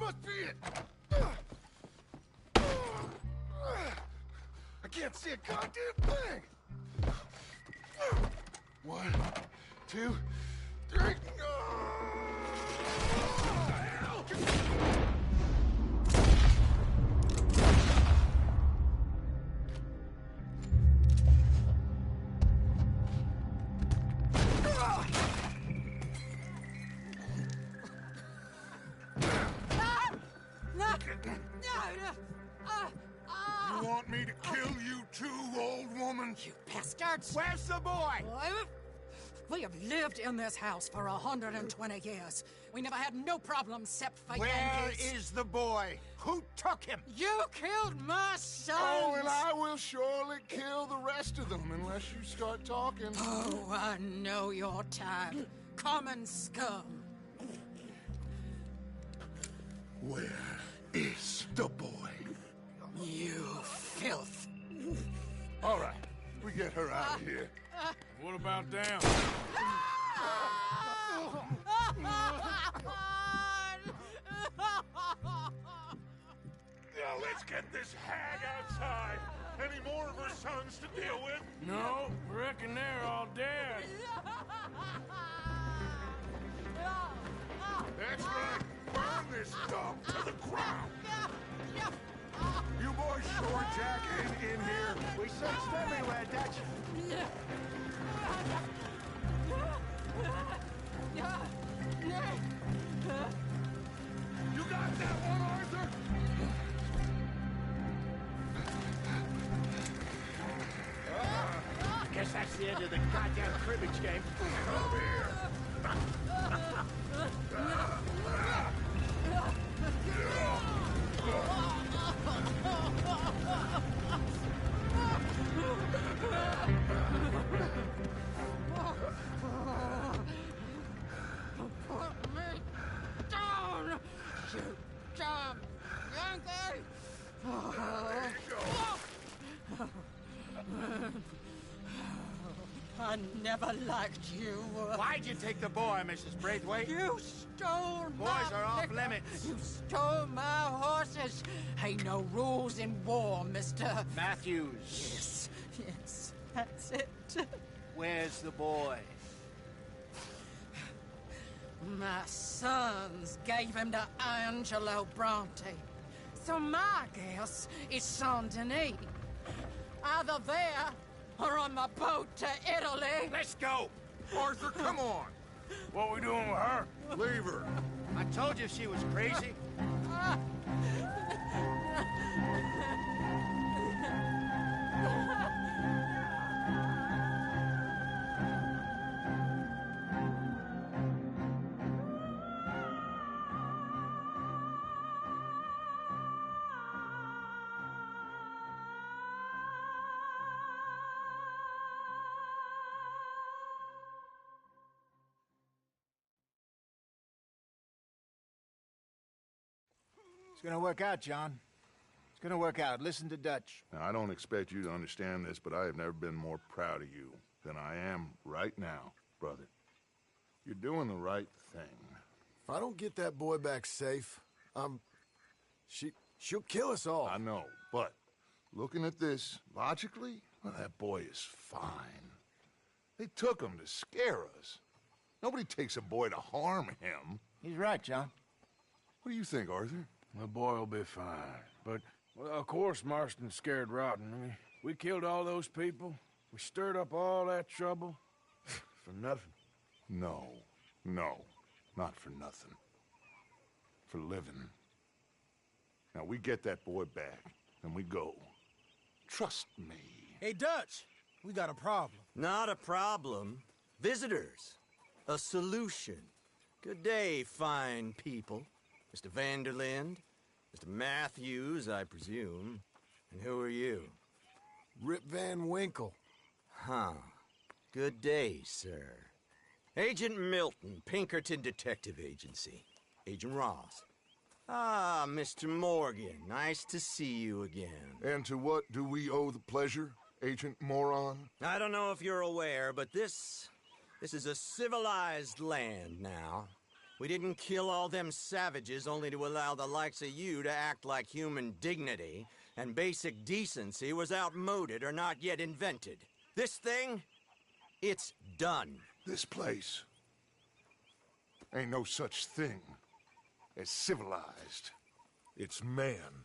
must be it. I can't see a goddamn thing. 1, 2, 3. You want me to kill you too, old woman? You bastards! Where's the boy? We have lived in this house for 120 years. We never had no problems except for Where Yankees. is the boy? Who took him? You killed my son! Oh, and I will surely kill the rest of them unless you start talking. Oh, I know your type. Common scum. Where is the boy? You filth. All right, we get her out of here. What about down? Now let's get this hag outside. Any more of her sons to deal with? No, reckon they're all dead. That's right. Burn this dump to the ground. You boys sure Jack ain't in here? We searched everywhere, Dutch. You got that one, Arthur? I guess that's the end of the goddamn cribbage game. Come here. Put me down, you dumb Yankee! I never liked you. Why'd you take the boy, Mrs. Braithwaite? You stole Boys my are off liquor. limits. You stole my horses. Ain't no rules in war, Mr. Matthews. Yes, yes, that's it. Where's the boy? My sons gave him to Angelo Bronte. So my guess is Saint-Denis. Either there or on the boat to Italy. Let's go. Arthur, come on. What we doing with her? Leave her. I told you she was crazy. It's gonna work out, John. It's gonna work out. Listen to Dutch. Now, I don't expect you to understand this, but I have never been more proud of you than I am right now, brother. You're doing the right thing. If I don't get that boy back safe, she'll kill us all. I know, but looking at this logically, well, that boy is fine. They took him to scare us. Nobody takes a boy to harm him. He's right, John. What do you think, Arthur? The boy will be fine. But, well, of course Marston's scared rotten. I mean, we killed all those people. We stirred up all that trouble. For nothing. No, not for nothing. For living. Now, we get that boy back, and we go. Trust me. Hey, Dutch, we got a problem. Not a problem. Visitors. A solution. Good day, fine people. Mr. Vanderlind, Mr. Matthews, I presume. And who are you? Rip Van Winkle. Huh. Good day, sir. Agent Milton, Pinkerton Detective Agency. Agent Ross. Ah, Mr. Morgan, nice to see you again. And to what do we owe the pleasure, Agent Moron? I don't know if you're aware, but this is a civilized land now. We didn't kill all them savages only to allow the likes of you to act like human dignity and basic decency was outmoded or not yet invented. This thing, it's done. This place ain't no such thing as civilized. It's man,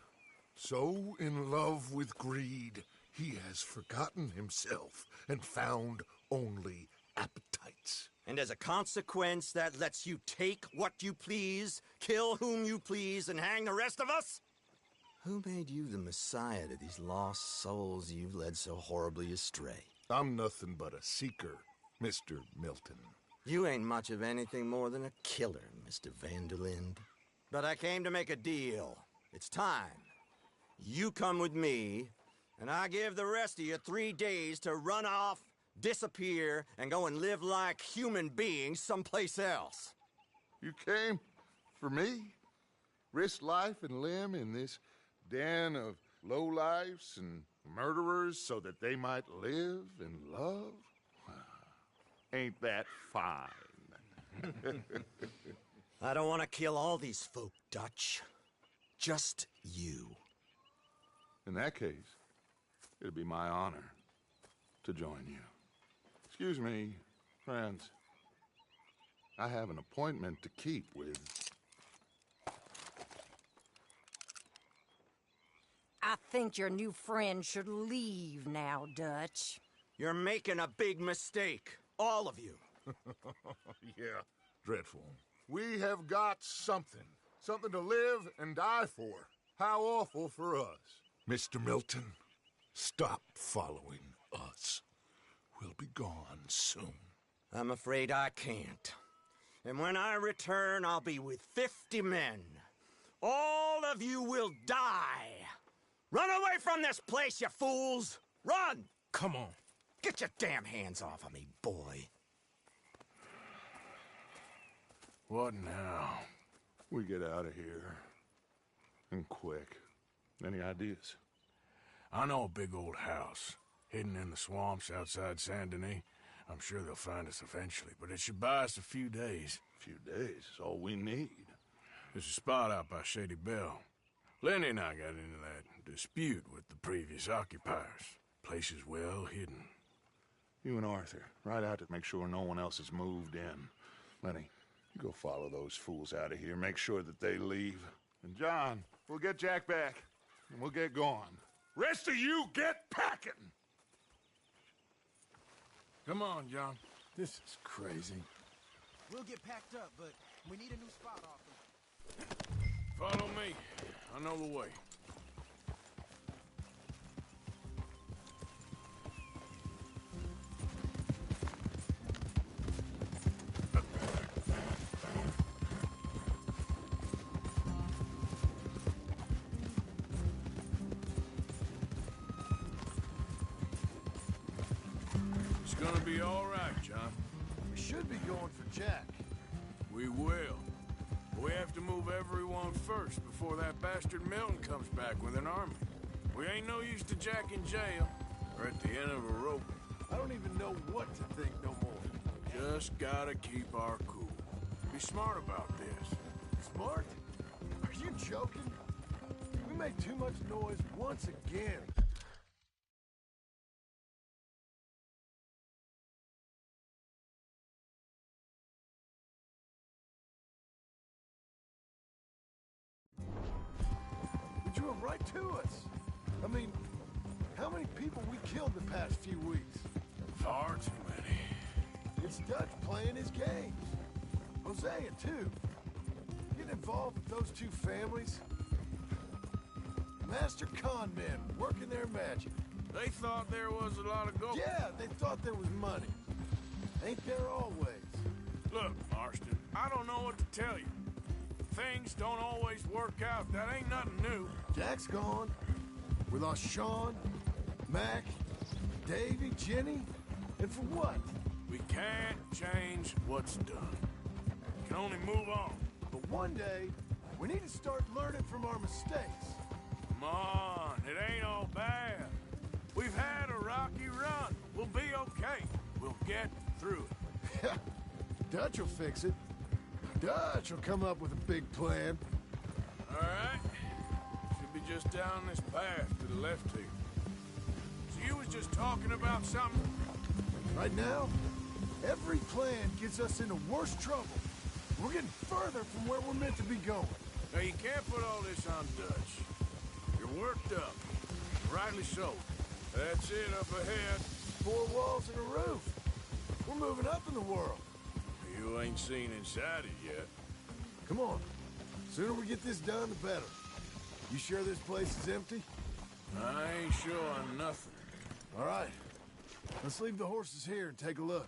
so in love with greed, he has forgotten himself and found only appetites. And as a consequence, that lets you take what you please, kill whom you please, and hang the rest of us? Who made you the messiah to these lost souls you've led so horribly astray? I'm nothing but a seeker, Mr. Milton. You ain't much of anything more than a killer, Mr. Van der Linde. But I came to make a deal. It's time. You come with me, and I give the rest of you 3 days to run off, disappear, and go and live like human beings someplace else. You came for me? Risk life and limb in this den of lowlifes and murderers so that they might live and love? Ain't that fine? I don't want to kill all these folk, Dutch. Just you. In that case, it'd be my honor to join you. Excuse me, friends. I have an appointment to keep with... I think your new friend should leave now, Dutch. You're making a big mistake. All of you. Yeah, dreadful. We have got something. Something to live and die for. How awful for us. Mr. Milton, stop following us. We'll be gone soon. I'm afraid I can't. And when I return, I'll be with 50 men. All of you will die. Run away from this place, you fools! Run! Come on. Get your damn hands off of me, boy. What now? We get out of here. And quick. Any ideas? I know a big old house, hidden in the swamps outside Saint Denis. I'm sure they'll find us eventually, but it should buy us a few days. A few days is all we need. There's a spot out by Shady Bell. Lenny and I got into that dispute with the previous occupiers. Place is well hidden. You and Arthur, ride out to make sure no one else has moved in. Lenny, you go follow those fools out of here. Make sure that they leave. And John, we'll get Jack back, and we'll get going. Rest of you, get packing! Come on, John. This is crazy. We'll get packed up, but we need a new spot off them. Follow me. I know the way. It's gonna be all right, John. We should be going for Jack. We will. We have to move everyone first before that bastard Milton comes back with an army. We ain't no use to Jack in jail or at the end of a rope. I don't even know what to think no more. Just gotta keep our cool. Be smart about this. Smart? Are you joking? We made too much noise once again. They drove right to us. I mean, how many people we killed the past few weeks? Far too many. It's Dutch playing his games. Hosea, too. Getting involved with those two families. Master con men working their magic. They thought there was a lot of gold. Yeah, they thought there was money. Ain't there always? Look, Marston, I don't know what to tell you. Things don't always work out. That ain't nothing new. Jack's gone. We lost Sean, Mac, Davy, Jenny. And for what? We can't change what's done. We can only move on. But one day, we need to start learning from our mistakes. Come on, it ain't all bad. We've had a rocky run. We'll be okay. We'll get through it. Dutch will fix it. Dutch will come up with a big plan. All right. Should be just down this path to the left here. So you was just talking about something? Right now, every plan gets us into worse trouble. We're getting further from where we're meant to be going. Now, you can't put all this on Dutch. You're worked up. Rightly so. That's it up ahead. 4 walls and a roof. We're moving up in the world. You ain't seen inside it yet. Come on. Sooner we get this done, the better. You sure this place is empty? I ain't sure on nothing. All right. Let's leave the horses here and take a look.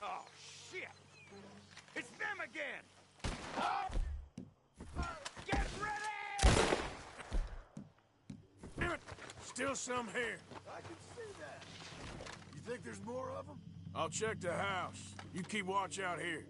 Oh, shit! It's them again! Get ready! Damn it! Still some here. I can see that. You think there's more of them? I'll check the house. You keep watch out here.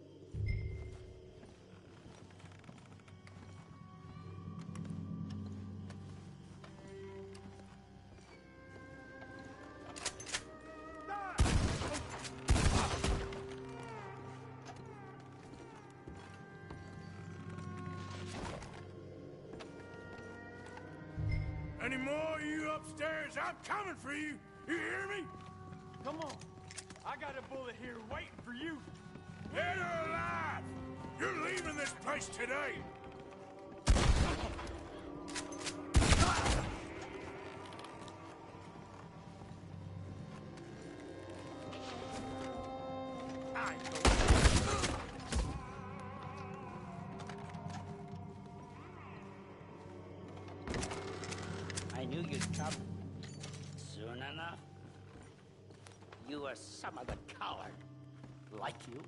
Any more of you upstairs? I'm coming for you. You hear me? Come on. I got a bullet here waiting for you. Dead or alive! You're leaving this place today! I knew you'd come. Soon enough. You were some of the coward. Like you.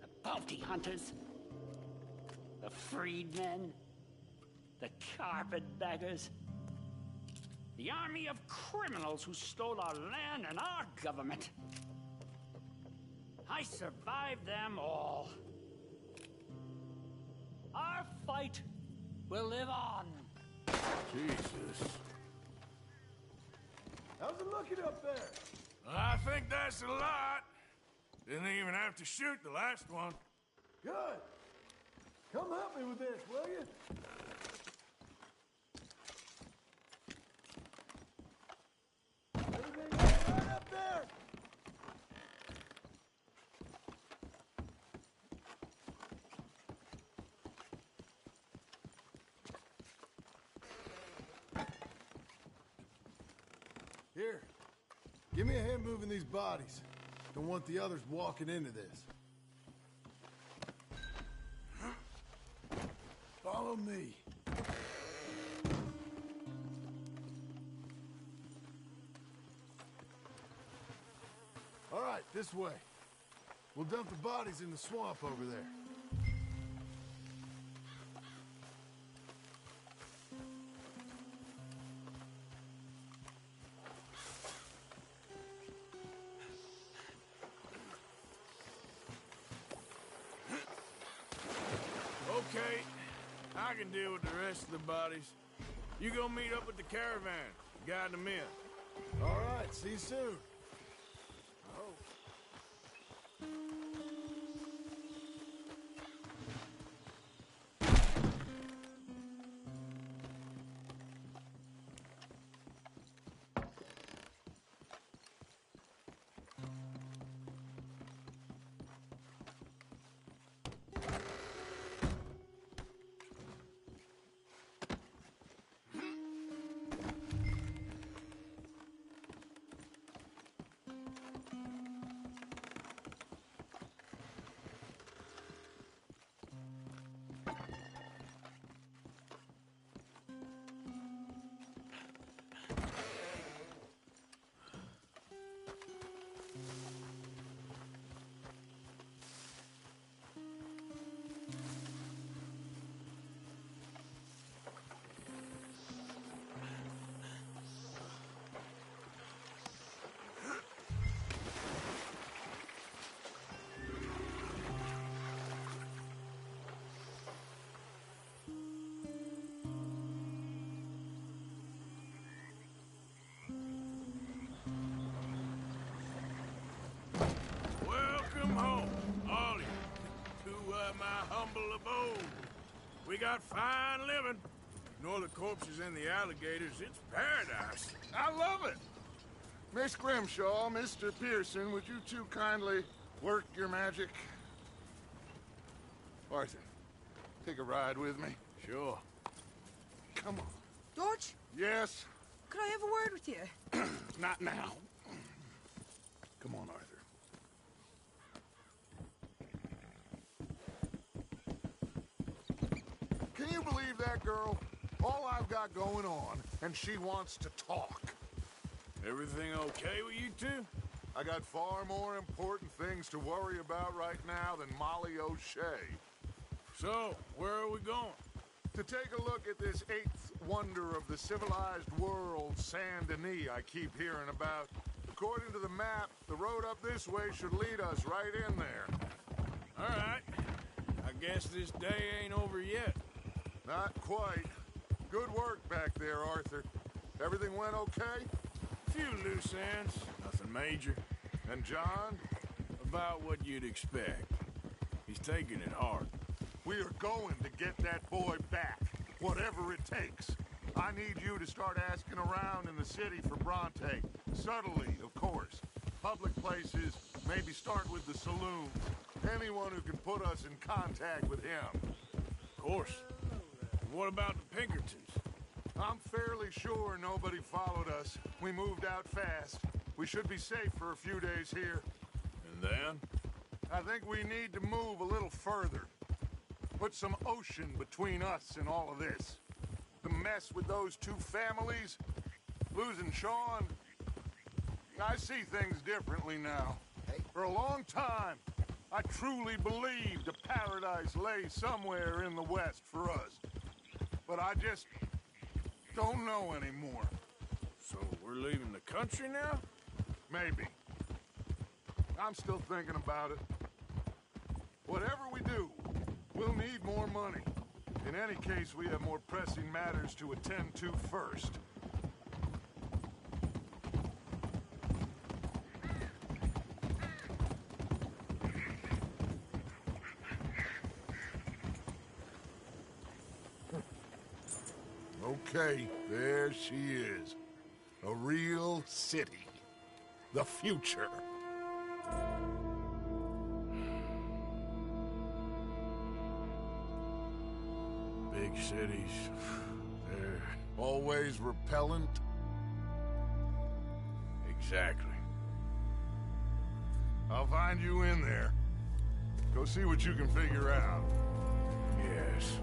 The bounty hunters. The freedmen. The carpetbaggers. The army of criminals who stole our land and our government. I survived them all. Our fight will live on. Jesus. How's it looking up there? I think that's a lot. Didn't even have to shoot the last one. Good. Come help me with this, will you? Everything all right up there? Here. Give me a hand moving these bodies. Don't want the others walking into this. Follow me. All right, this way. We'll dump the bodies in the swamp over there. Okay, I can deal with the rest of the bodies. You go meet up with the caravan, guide them in. All right, see you soon. We got fine living. Ignore the corpses and the alligators. It's paradise. I love it. Miss Grimshaw, Mr. Pearson, would you two kindly work your magic? Arthur, take a ride with me. Sure. Come on. Dutch, Yes? could I have a word with you? Not now. Come on, Arthur. Can you believe that girl? All I've got going on, and she wants to talk. Everything okay with you two? I got far more important things to worry about right now than Molly O'Shea. So, where are we going? To take a look at this eighth wonder of the civilized world, Saint Denis, I keep hearing about. According to the map, the road up this way should lead us right in there. All right. I guess this day ain't over yet. Not quite. Good work back there, Arthur. Everything went okay? Few loose ends, nothing major. And John? About what you'd expect. He's taking it hard. We are going to get that boy back, whatever it takes. I need you to start asking around in the city for Bronte. Subtly, of course. Public places, maybe start with the saloons. Anyone who can put us in contact with him. Of course. What about the Pinkertons? I'm fairly sure nobody followed us. We moved out fast. We should be safe for a few days here. And then? I think we need to move a little further. Put some ocean between us and all of this. The mess with those two families, losing Sean. I see things differently now. For a long time, I truly believed a paradise lay somewhere in the West for us. But I just don't know anymore. So we're leaving the country now? Maybe. I'm still thinking about it. Whatever we do, we'll need more money. In any case, we have more pressing matters to attend to first. Okay, there she is. A real city. The future. Big cities. They're always repellent. Exactly. I'll find you in there. Go see what you can figure out. Yes.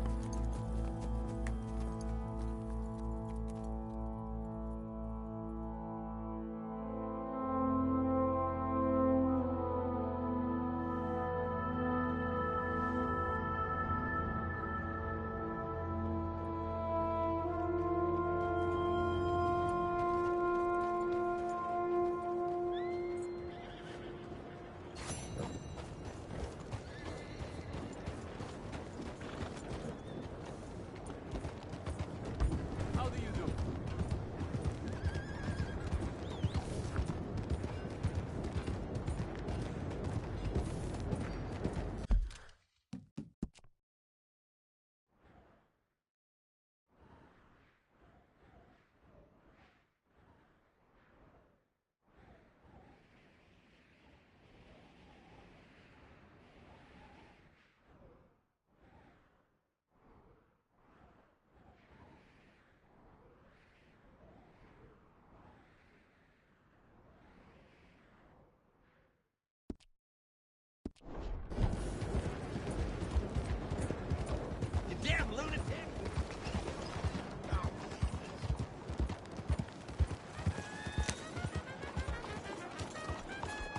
You damn lunatic!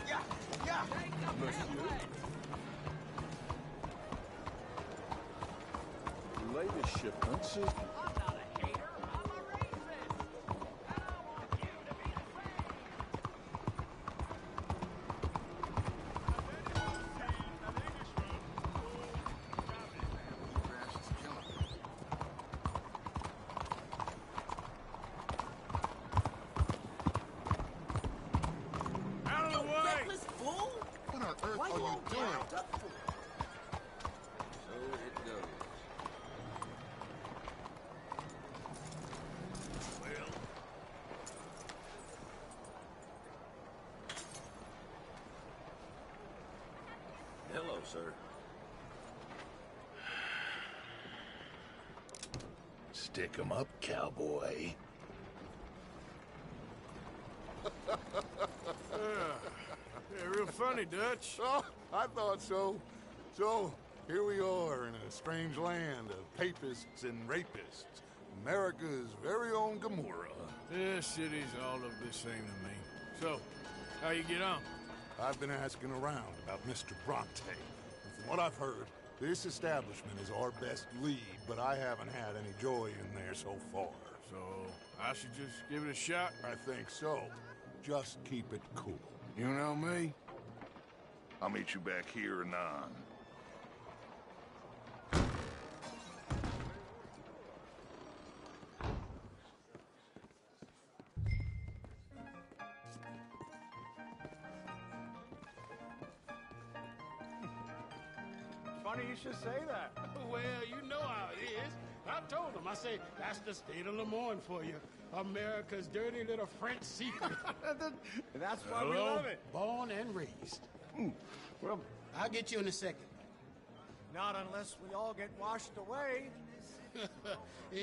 Yeah, yeah. Monsieur. Latest shipments is... sir. Stick 'em up, cowboy. Yeah, real funny, Dutch. Oh, I thought so. So, here we are in a strange land of papists and rapists. America's very own Gomorrah. This city's all look the same to me. So, how you get on? I've been asking around about Mr. Bronte. And from what I've heard, this establishment is our best lead, but I haven't had any joy in there so far. So, I should just give it a shot? I think so. Just keep it cool. You know me? I'll meet you back here anon. Funny you should say that. Well, you know how it is. I told him. I say, that's the state of Lemoyne for you. America's dirty little French secret. That's why we love it. Born and raised. Well, I'll get you in a second. Not unless we all get washed away.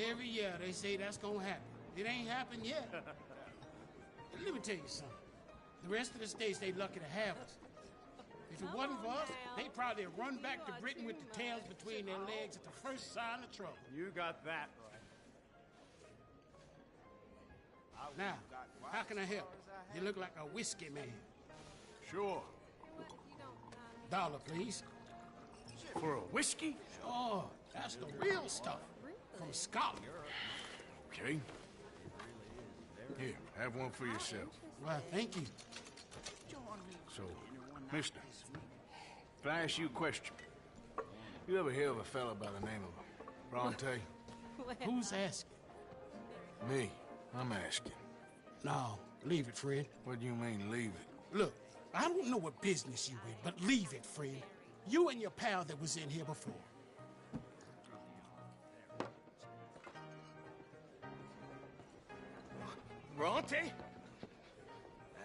Every year they say that's gonna happen. It ain't happened yet. Let me tell you something. The rest of the states, they lucky to have us. If it wasn't for us, they'd probably run back to Britain with the tails between their legs at the first sign of trouble. You got that right. Now, how can I help? You look like a whiskey man. Sure. $1, please. For a whiskey? Sure. That's the real stuff. From Scotland. Okay. Here, have one for yourself. Well, thank you. So, mister, if I ask you a question, you ever hear of a fella by the name of Bronte? Who's asking? Me. I'm asking. No, leave it, Fred. What do you mean, leave it? Look, I don't know what business you in, but leave it, Fred. You and your pal that was in here before. Bronte?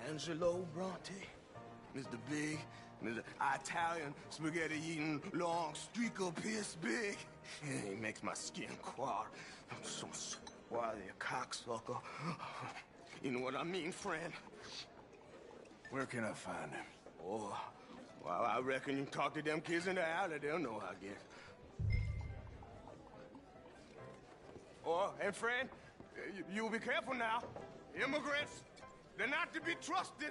Angelo Bronte? Mr. Big, Mr. Italian spaghetti-eating long streaker piss big. He makes my skin crawl. I'm so swarthy, a cocksucker. You know what I mean, friend? Where can I find him? Oh, well, I reckon you talk to them kids in the alley, they'll know, I guess. Oh, and friend, you be careful now. Immigrants, they're not to be trusted.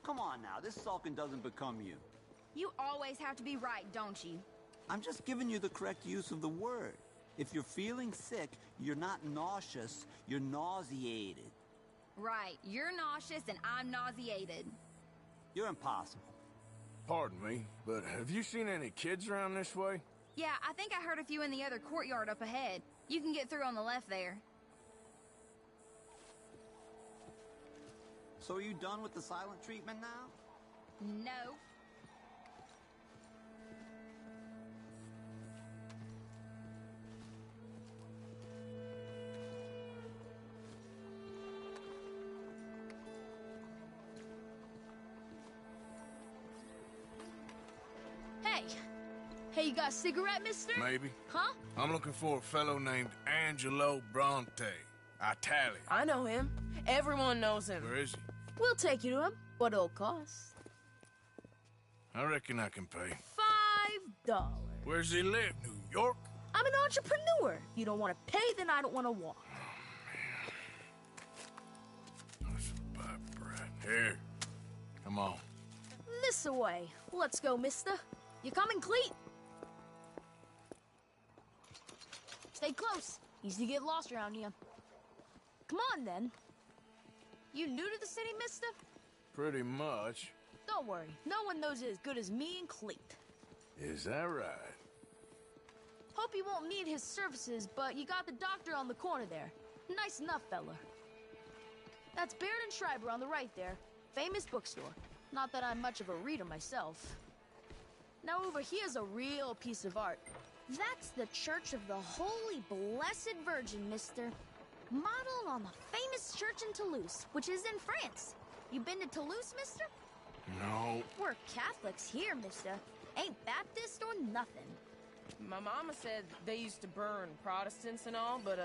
Come on now, this sulking doesn't become you. You always have to be right, don't you? I'm just giving you the correct use of the word. If you're feeling sick, you're not nauseous, you're nauseated. Right, you're nauseous and I'm nauseated. You're impossible. Pardon me, but have you seen any kids around this way? Yeah, I think I heard a few in the other courtyard up ahead. You can get through on the left there. So are you done with the silent treatment now? No. Hey, you got a cigarette, mister? Maybe. Huh? I'm looking for a fellow named Angelo Bronte. Italian. I know him. Everyone knows him. Where is he? We'll take you to him. What it'll cost? I reckon I can pay. $5. Where's he live? New York? I'm an entrepreneur. If you don't want to pay, then I don't want to walk. That's a bad brat. Here. Come on. This way. Let's go, mister. You coming, Cleet? Stay close. Easy to get lost around here. Come on, then. You new to the city, mister? Pretty much. Don't worry. No one knows it as good as me and Cleet. Is that right? Hope you won't need his services, but you got the doctor on the corner there. Nice enough, fella. That's Baird and Schreiber on the right there. Famous bookstore. Not that I'm much of a reader myself. Now over here's a real piece of art. That's the Church of the Holy Blessed Virgin, mister. Modeled on the famous church in Toulouse, which is in France. You been to Toulouse, mister? No. We're Catholics here, mister. Ain't Baptist or nothing. My mama said they used to burn Protestants and all, but,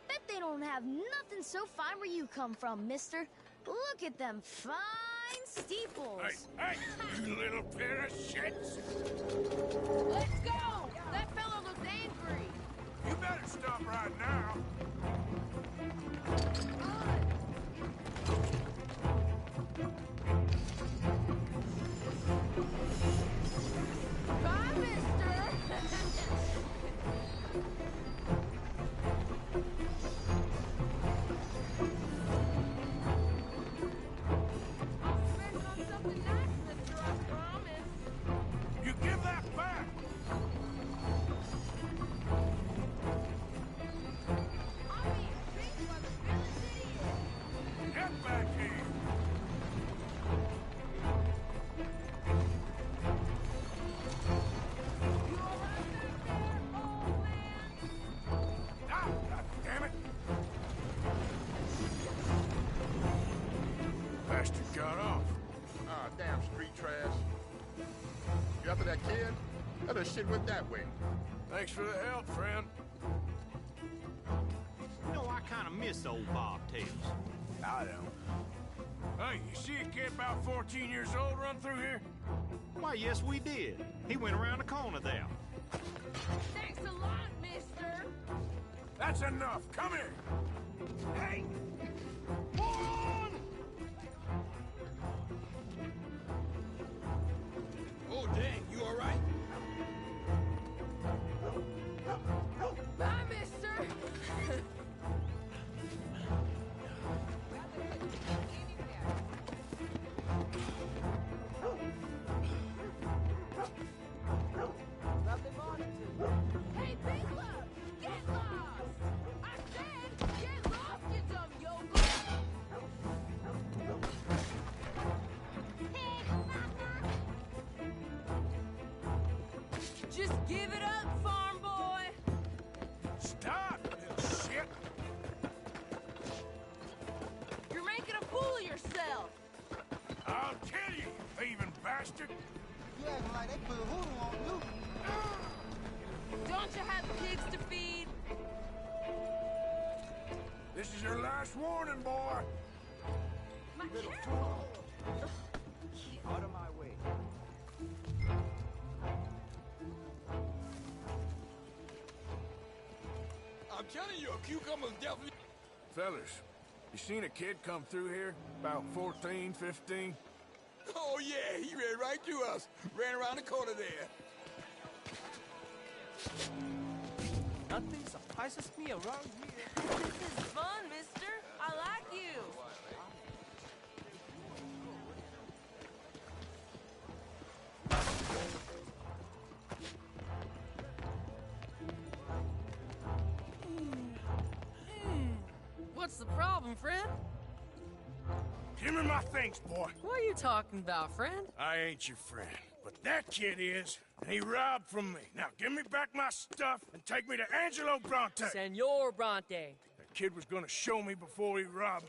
Bet they don't have nothing so fine where you come from, mister. Look at them fine steeples. Hey, you little pair of shits! let's go! That fellow looks angry. You better stop right now. Bye, mister! You give that back! Get back here! Ah, God damn it! Bastard got off. Ah, damn street trash. You after that kid? That shit went that way. Thanks for the help, friend. You know, I kind of miss old Bob Tails. I don't. Hey, you see a kid about 14 years old run through here? Why, yes, we did. He went around the corner there. Thanks a lot, mister. That's enough. Come here. Hey! On! Oh, dang, you all right? Bye, mister. Hey, Big Love, get lost! I said, get lost, you dumb yokel! Just give it up, farm boy! Stop, little shit! You're making a fool of yourself! I'll kill you, you thieving bastard! You acting like they put hoodoo on you. Don't you have pigs to feed? This is your last warning, boy! My careful! Out of my way. I'm telling you, a cucumber's definitely... Fellas, you seen a kid come through here? About 14, 15? Oh, yeah, he ran right through us. Ran around the corner there. Nothing surprises me around here. This is fun, mister. I like you. What's the problem, friend? Give me my things, boy. What are you talking about, friend? I ain't your friend, but that kid is, and he robbed from me. Now give me back my stuff and take me to Angelo Bronte. Senor Bronte. That kid was gonna show me before he robbed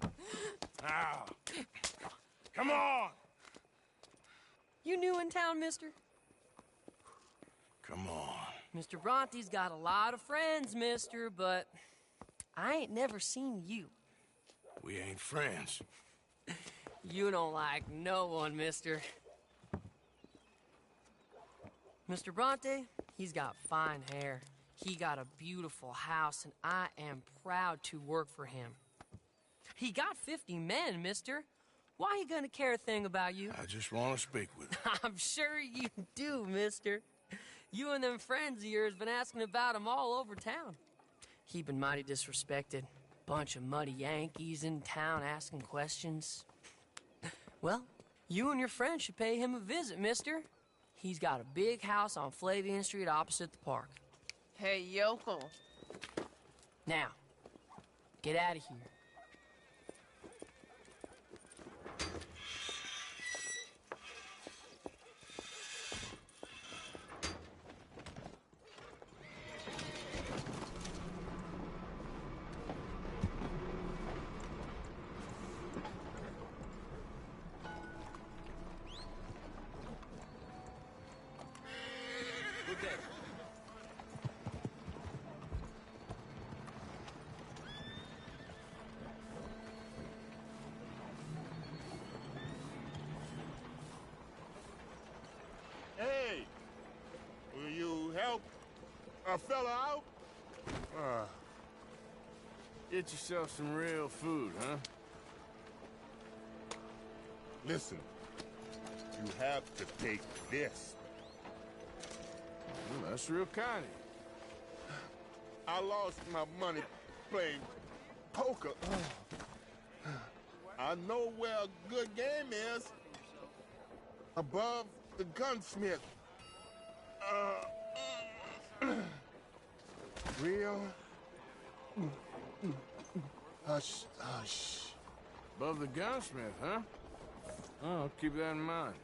me. Now, come on. You new in town, mister? Come on. Mr. Bronte's got a lot of friends, mister, but I ain't never seen you. We ain't friends. You don't like no one, mister. Mr. Bronte, he's got fine hair. He got a beautiful house, and I am proud to work for him. He got 50 men, mister. Why he gonna care a thing about you? I just want to speak with him. I'm sure you do, mister. You and them friends of yours been asking about him all over town. He been mighty disrespected. Bunch of muddy Yankees in town asking questions. Well, you and your friend should pay him a visit, mister. He's got a big house on Flavian Street opposite the park. Hey, yokel. Now, get out of here. Good day. Hey! Will you help a fella out? Get yourself some real food, huh? Listen, you have to take this. Well, that's real kind of you. I lost my money playing poker. I know where a good game is. Above the gunsmith. Real. Hush, hush. Above the gunsmith, huh? Oh, I'll keep that in mind.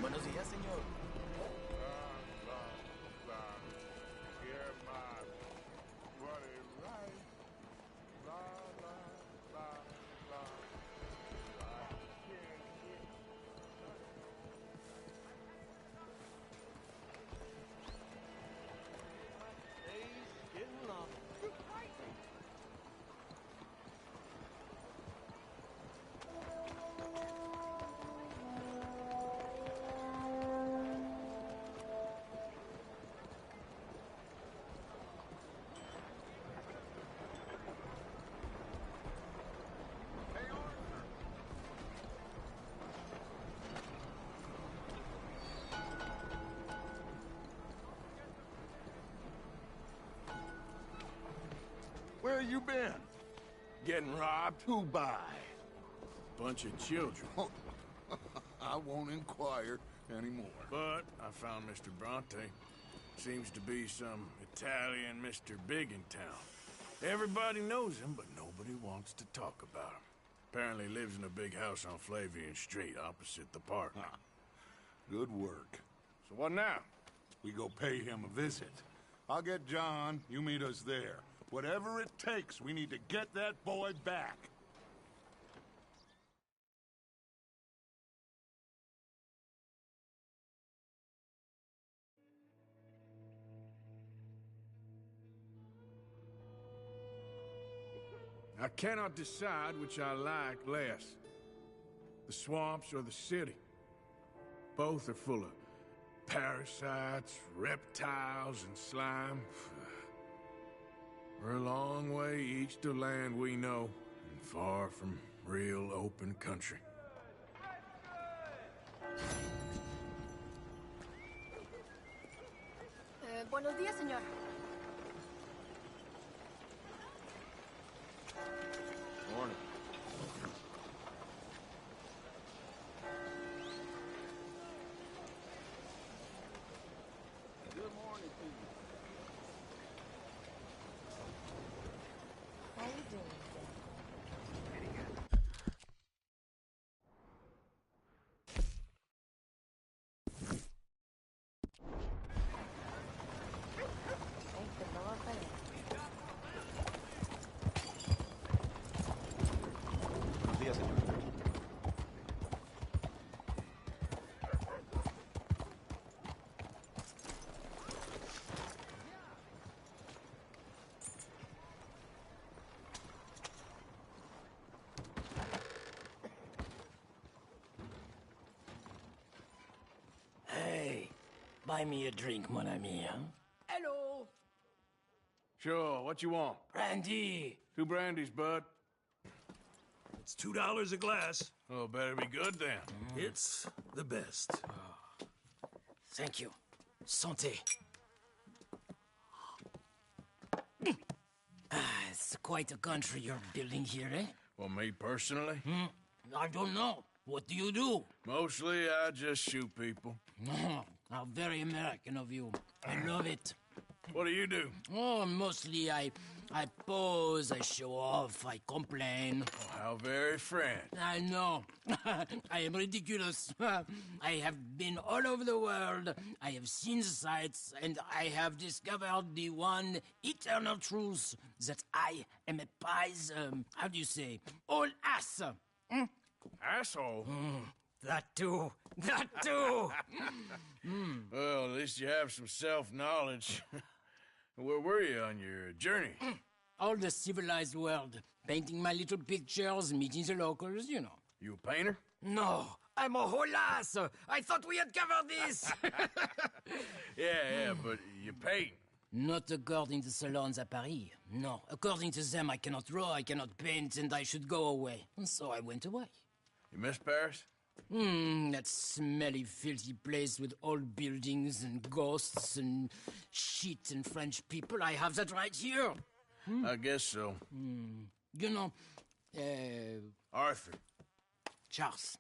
Buenos días, señor. Where you been? Getting robbed? Who by? Bunch of children. I won't inquire anymore. But I found Mr. Bronte. Seems to be some Italian Mr. Big in town. Everybody knows him, but nobody wants to talk about him. Apparently lives in a big house on Flavian Street opposite the park. Good work. So what now? We go pay him a visit. I'll get John, you meet us there. Whatever it takes, we need to get that boy back. I cannot decide which I like less. The swamps or the city. Both are full of parasites, reptiles, and slime. We're a long way east to land we know, and far from real open country. Buenos días, señor. Morning. Good morning to you. How you doing? Buenos días, señor. Hey, buy me a drink, mon ami, huh? Hello. Sure, what you want? Brandy. 2 brandies, bud. It's $2 a glass. Oh, better be good then. It's the best. Thank you. Santé. It's quite a country you're building here, eh? Well, me personally? I don't know. What do you do? Mostly, I just shoot people. How very American of you. I love it. What do you do? Oh, mostly I pose, I show off, I complain. Oh, how very French. I know. I am ridiculous. I have been all over the world. I have seen the sights, and I have discovered the one eternal truth that I am a pies, how do you say, all ass. Asshole? That too. That too. Well, at least you have some self-knowledge. Where were you on your journey? All the civilized world. Painting my little pictures, meeting the locals, you know. You a painter? No, I'm a whole ass. I thought we had covered this. Yeah, but you paint. Not according to salons at Paris. No, according to them, I cannot draw, I cannot paint, and I should go away. And so I went away. You miss Paris? That smelly, filthy place with old buildings and ghosts and shit and French people. I have that right here. I guess so. You know, Arthur. Charles.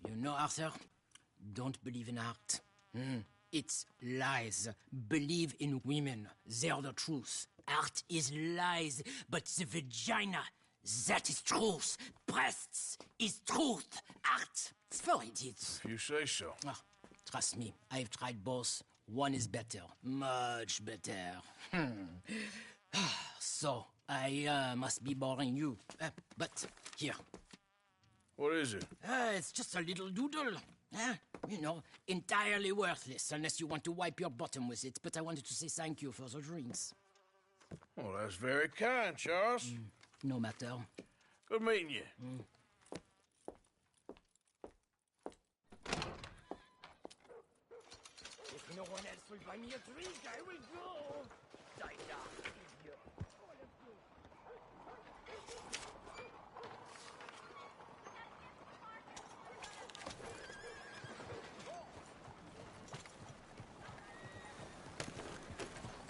You know, Arthur? Don't believe in art. It's lies. Believe in women. They're the truth. Art is lies, but the vagina, that is truth. Breasts is truth. Art, it's for idiots. If you say so. Trust me, I've tried both. One is better. Much better. So, I must be boring you. But, here. What is it? It's just a little doodle. You know, entirely worthless, unless you want to wipe your bottom with it. But I wanted to say thank you for the drinks. Well, that's very kind, Charles. No matter. Good meeting you. If no one else will buy me a drink, I will go. idiot.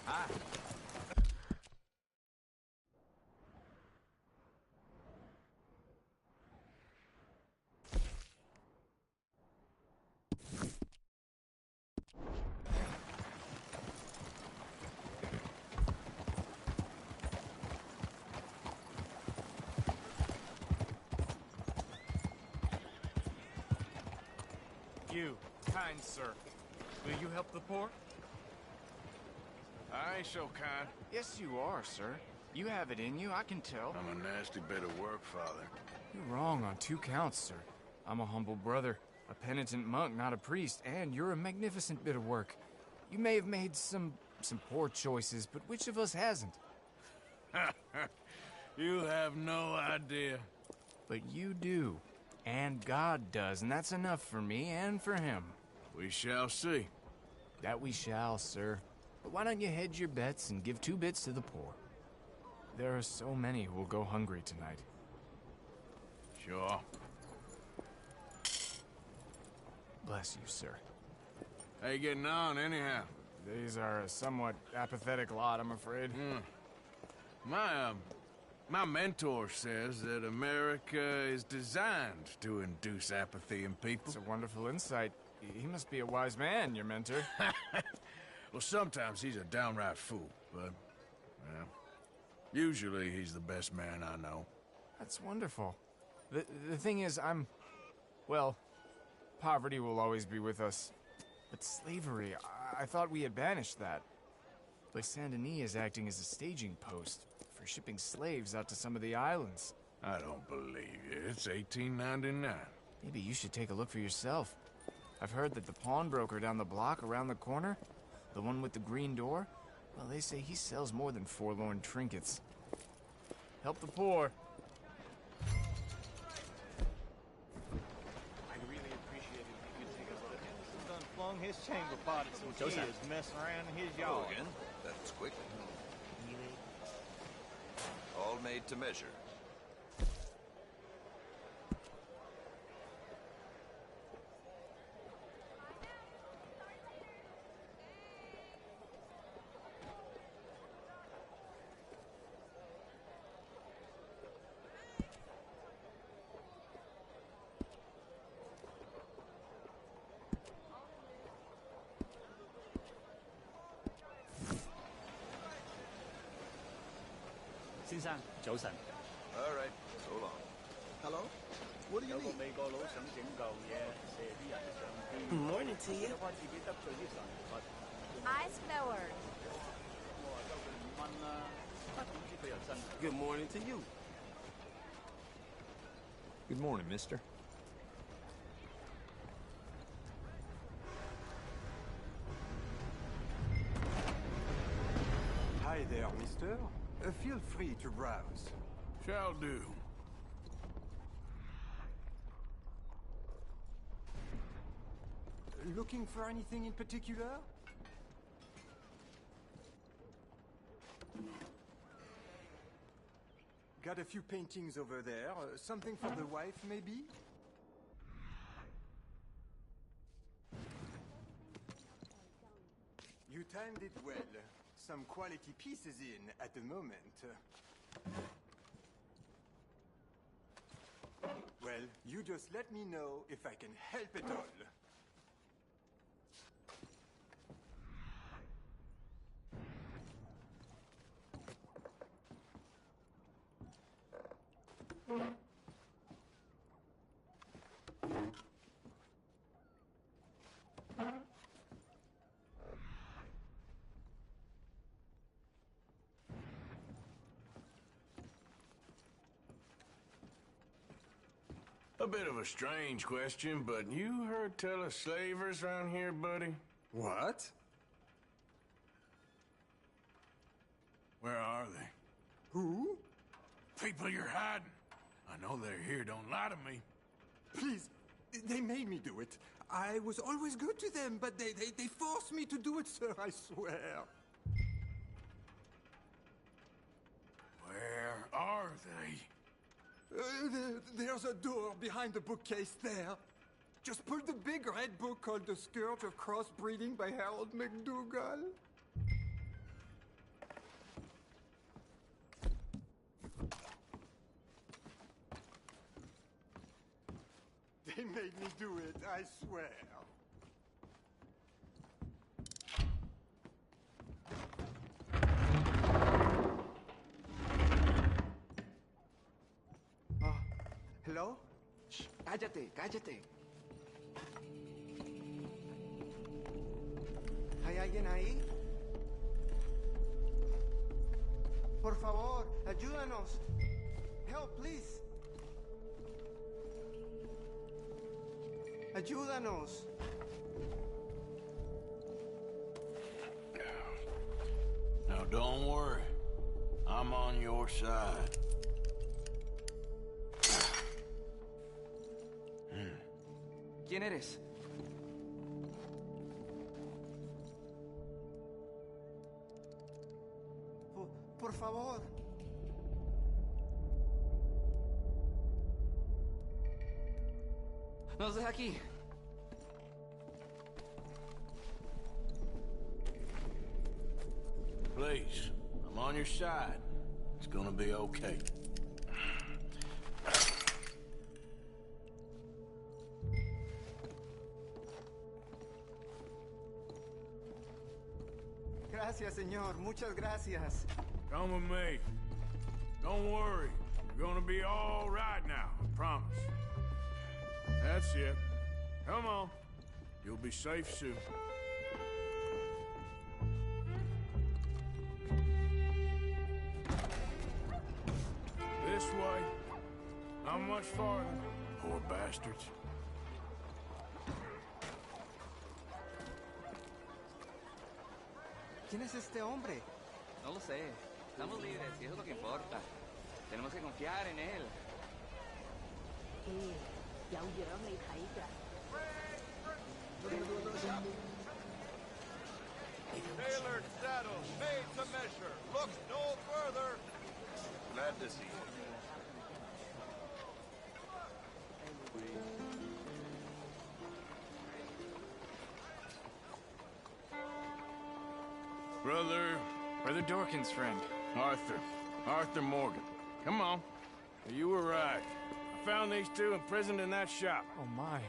Hi. You, kind sir, will you help the poor? I ain't so kind. Yes, you are, sir. You have it in you, I can tell. I'm a nasty bit of work, Father. You're wrong on 2 counts, sir. I'm a humble brother, a penitent monk, not a priest, and you're a magnificent bit of work. You may have made some poor choices, but which of us hasn't? You have no idea. But you do. And God does, and that's enough for me and for him. We shall see. That we shall, sir. But why don't you hedge your bets and give 2 bits to the poor? There are so many who will go hungry tonight. Sure. Bless you, sir. How you getting on, anyhow? These are a somewhat apathetic lot, I'm afraid. My mentor says that America is designed to induce apathy in people. It's a wonderful insight. He must be a wise man, your mentor. Well, sometimes he's a downright fool, but, well, usually he's the best man I know. That's wonderful. The thing is, well, poverty will always be with us. But slavery, I thought we had banished that. But Saint Denis is acting as a staging post for shipping slaves out to some of the islands. I don't believe you. It's 1899. Maybe you should take a look for yourself. I've heard that the pawnbroker down the block around the corner, the one with the green door, well, they say he sells more than forlorn trinkets. Help the poor. I'd really appreciate it if you could take a look. Henderson's done flung his chamber pot at some kids messing around in his yard. Again? That's quick. all made to measure. All right, so long. Hello? What do you need? Morning to you. Eyes forward. Good morning to you. Good morning, mister. Hi there, mister. Feel free to browse. Shall do. Looking for anything in particular? Got a few paintings over there. Something for the wife, maybe? You timed it well. Some quality pieces in at the moment. Well, you just let me know if I can help at all. A bit of a strange question, but you heard tell of slavers around here, buddy? What? Where are they? Who? People you're hiding. I know they're here, don't lie to me. Please, they made me do it. I was always good to them, but they forced me to do it, sir, I swear. Where are they? There's a door behind the bookcase there. Just pull the big red book called The Scourge of Crossbreeding by Harold McDougall. They made me do it, I swear. ¿Hello? Shh, cállate, cállate. ¿Hay alguien ahí? Por favor, ayúdanos. Help, please. Ayúdanos. Now don't worry. I'm on your side. ¿Quién eres? Por favor. Nos deja aquí. Please, I'm on your side. It's gonna be okay. Gracias, señor. Muchas gracias. Come with me. Don't worry. You're gonna be all right now, I promise. That's it. Come on. You'll be safe soon. This way. Not much farther. Poor bastards. ¿Quién es este hombre? No lo sé. Estamos libres y eso es lo que importa. Tenemos que confiar en él. Tailored saddles made to measure. Look no further. Glad to see you. Brother Dorkin's friend. Arthur Morgan. Come on. You were right. I found these two imprisoned in that shop. Oh my.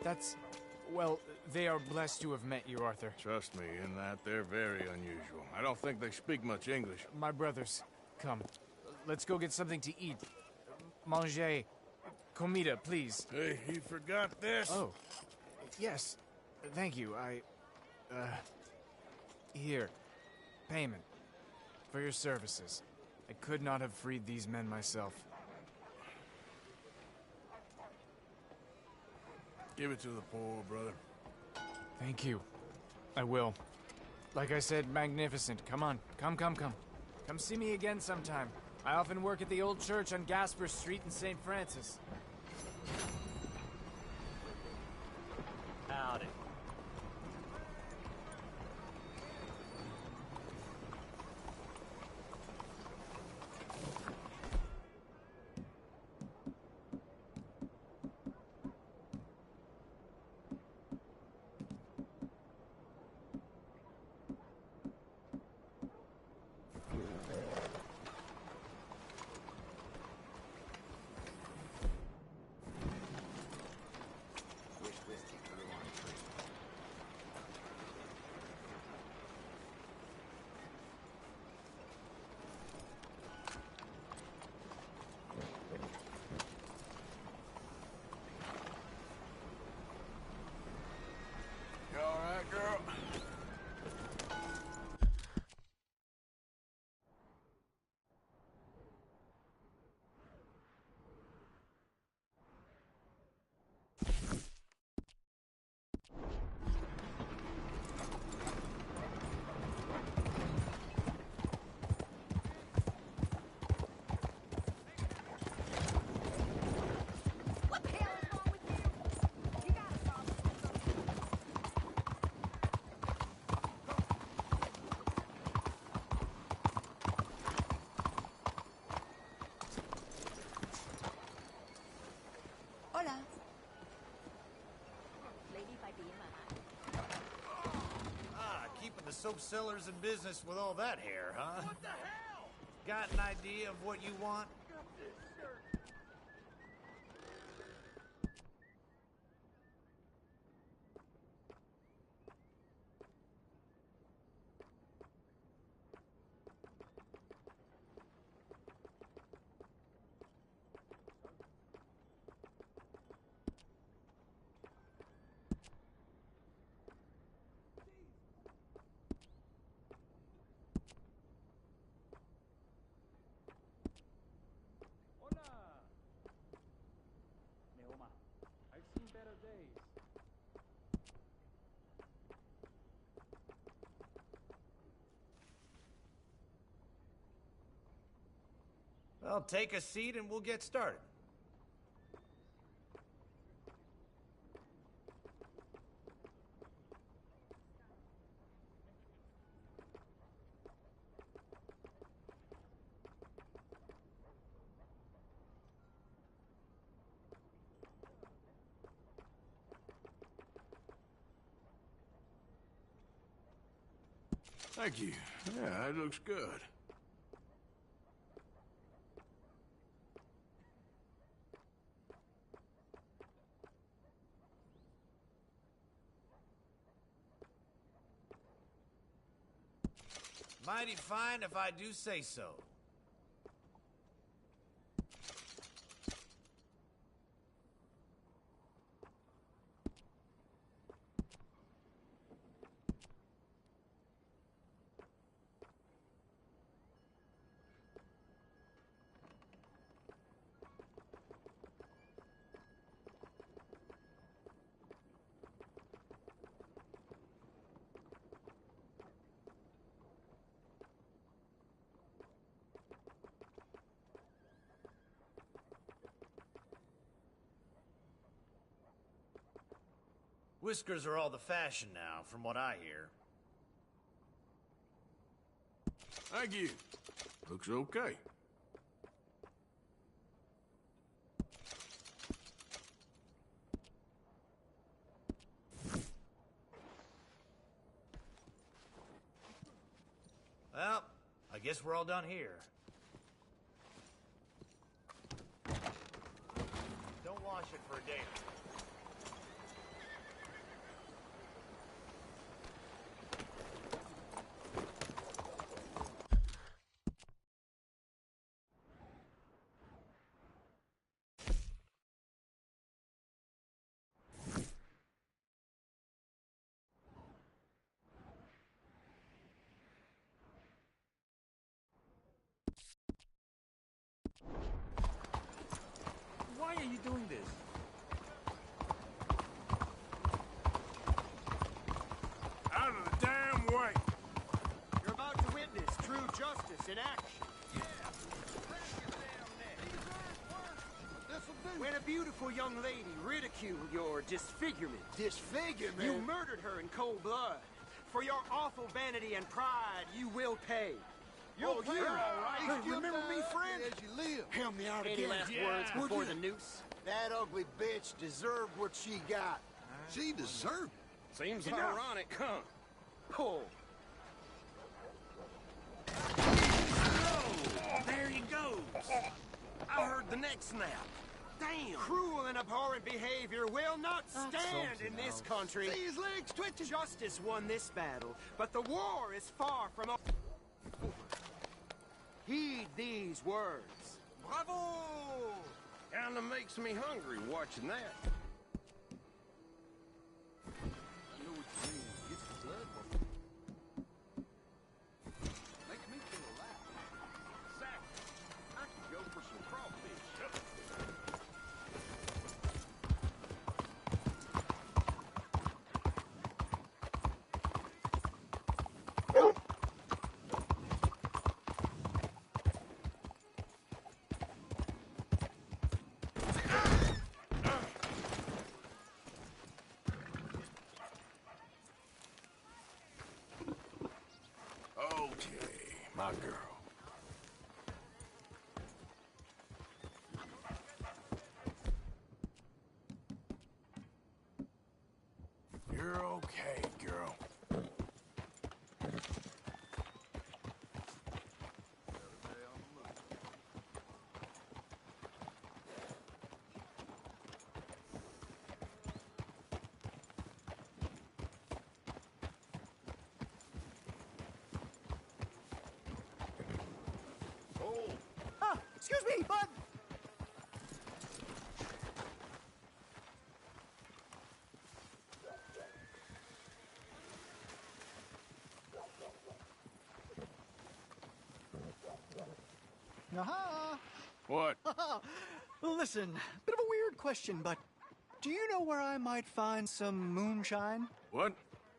That's... Well, they are blessed to have met you, Arthur. Trust me, in that they're very unusual. I don't think they speak much English. My brothers, come. Let's go get something to eat. Manger. Comida, please. Hey, you forgot this? Oh. Yes. Thank you. Here. Payment. For your services. I could not have freed these men myself. Give it to the poor, brother. Thank you. I will. Like I said, magnificent. Come on. Come. Come see me again sometime. I often work at the old church on Gasper Street in St. Francis. Howdy. You all right, girl? Keeping the soap sellers in business with all that hair, huh? What the hell? Got an idea of what you want? I've seen better days. Well, take a seat and we'll get started. Thank you. Yeah, it looks good. Mighty fine if I do say so. Whiskers are all the fashion now, from what I hear. Thank you. Looks okay. Guess we're all done here. Don't wash it for a day. Why are you doing this? Out of the damn way! You're about to witness true justice in action. When a beautiful young lady ridiculed your disfigurement. Disfigurement? You murdered her in cold blood. For your awful vanity and pride, you will pay. You'll pay, all right. Hey, remember me, friend? As you live. Help me out Any again. last words before the noose? That ugly bitch deserved what she got. She deserved it. Seems Enough. ironic, huh? Oh. There he goes. I heard the neck snap. Damn. Cruel and abhorrent behavior will not stand in this country. See his legs twitching. Justice won this battle, but the war is far from over. Heed these words. Bravo! Kinda makes me hungry watching that. I know what you mean. Get some blood. Makes me feel alive. Zach, I could go for some crawfish. Okay, my girl. You're okay, girl. Excuse me, bud. Aha! What? Listen, bit of a weird question, but do you know where I might find some moonshine? What?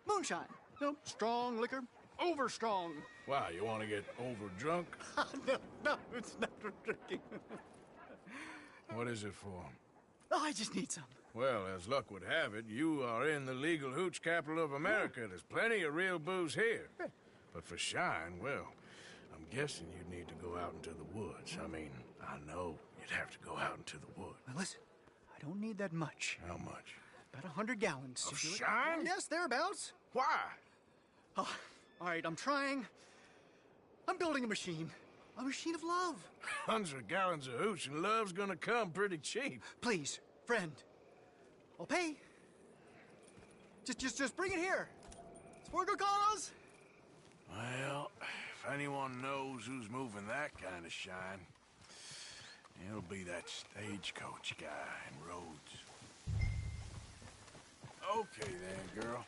Moonshine. No, strong liquor. Over strong. Why, you want to get over drunk? No, it's not for drinking. What is it for? Oh, I just need some. Well, as luck would have it, you are in the legal hooch capital of America. There's plenty of real booze here. But for shine, well, I'm guessing you'd need to go out into the woods. I mean, I know you'd have to go out into the woods. Now listen, I don't need that much. How much? About 100 gallons. Of to do it. shine? Yes, thereabouts. Why? Oh, all right, I'm trying. I'm building a machine. A machine of love. 100 gallons of hooch and love's gonna come pretty cheap. Please, friend. I'll pay. Just bring it here. It's for a good cause. Well, if anyone knows who's moving that kind of shine, it'll be that stagecoach guy in Rhodes. Okay then, girl.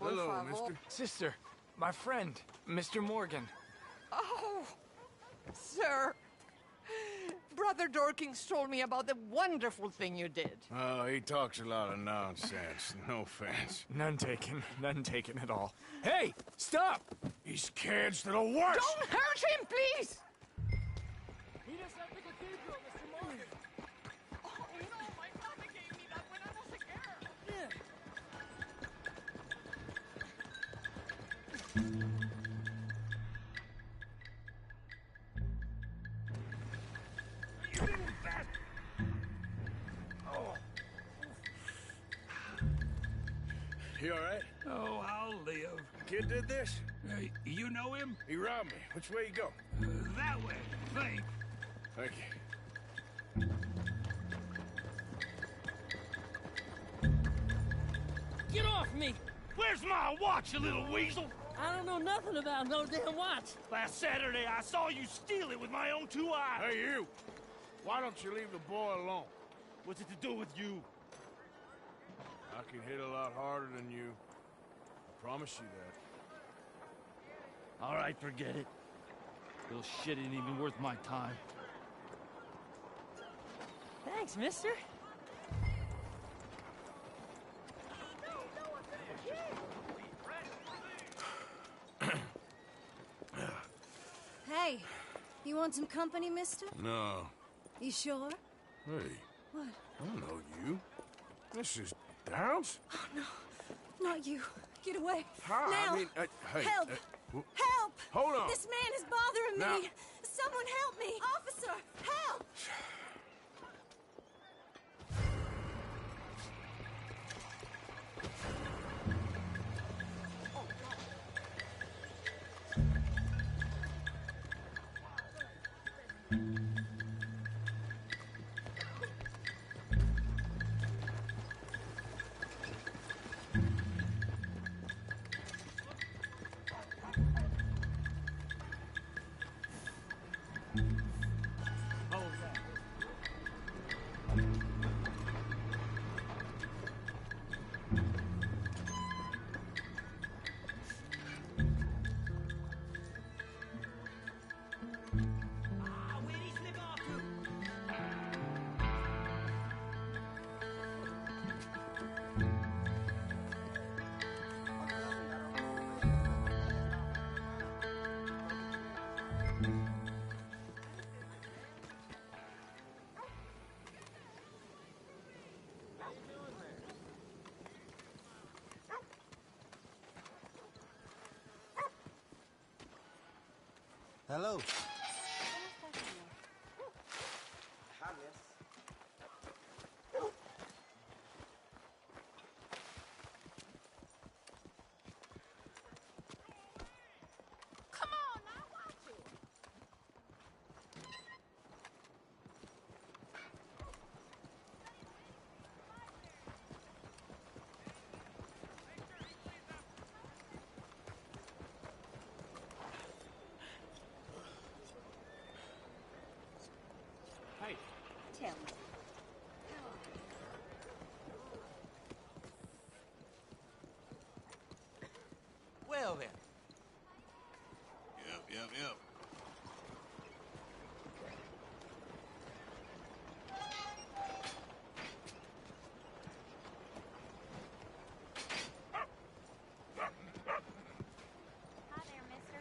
Hello, mister. Sister, my friend, Mr. Morgan. Oh, sir, Brother Dorkins told me about the wonderful thing you did. Oh, he talks a lot of nonsense. No offense. None taken at all. Hey, stop! These kids to the worst! Don't hurt him, please! Meet us at the cathedral, Mr. Morgan. Oh, no, my father gave me that when I was a girl. You all right? Oh, I'll live. Kid did this? You know him? He robbed me. Which way you go? That way, I think. Thank you. Get off me! Where's my watch, you little weasel? I don't know nothing about no damn watch. Last Saturday, I saw you steal it with my own 2 eyes. Hey, you! Why don't you leave the boy alone? What's it to do with you? I can hit a lot harder than you. I promise you that. All right, forget it. Little shit ain't even worth my time. Thanks, mister. Hey, you want some company, mister? No. You sure? Hey, What? I don't know you. This is Downs? Oh, no. Not you. Get away. How? Now. I mean, hey. Help! Help! Hold on. This man is bothering Now. me. Someone help me. Officer, help! Hello. Come on, now watch it. Hey. Tell me. Well, then. Yep. Hi there, mister.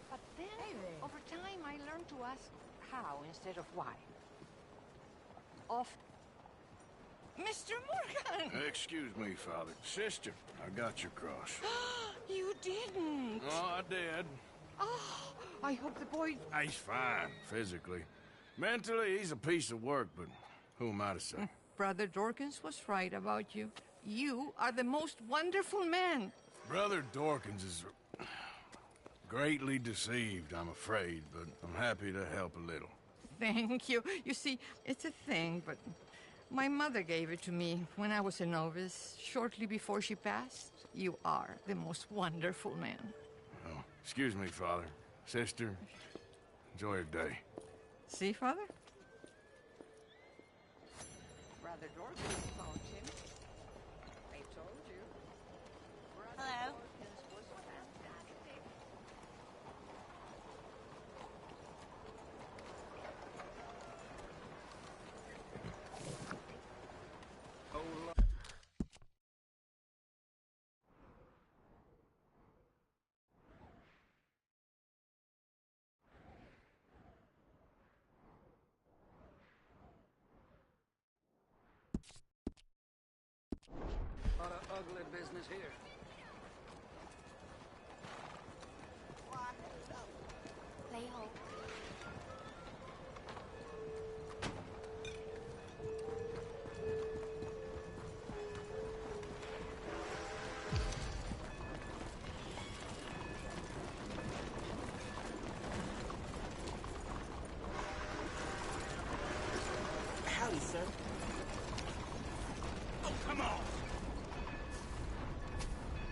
But then, over time, I learned to ask how instead of why. Mr. Morgan! Excuse me, Father. Sister, I got your cross. You didn't! Oh, I did. Oh, I hope the boy... He's fine, physically. Mentally, he's a piece of work, but who am I to say? Brother Dorkins was right about you. You are the most wonderful man. Brother Dorkins is a Greatly deceived, I'm afraid, but I'm happy to help a little. Thank you. You see, it's a thing, but my mother gave it to me when I was a novice, shortly before she passed. You are the most wonderful man. Oh, excuse me, Father. Sister, enjoy your day. See, Father? Brother Dorothy found him. I told you. Hello? Was fantastic. Lot of ugly business here. Lấy hộp. Howdy, sir. Oh, come on!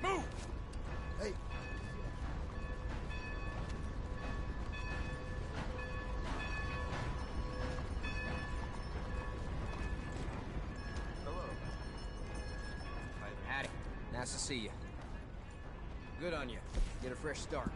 Move! Hey. Hello. Howdy. Nice to see you. Good on you. Get a fresh start.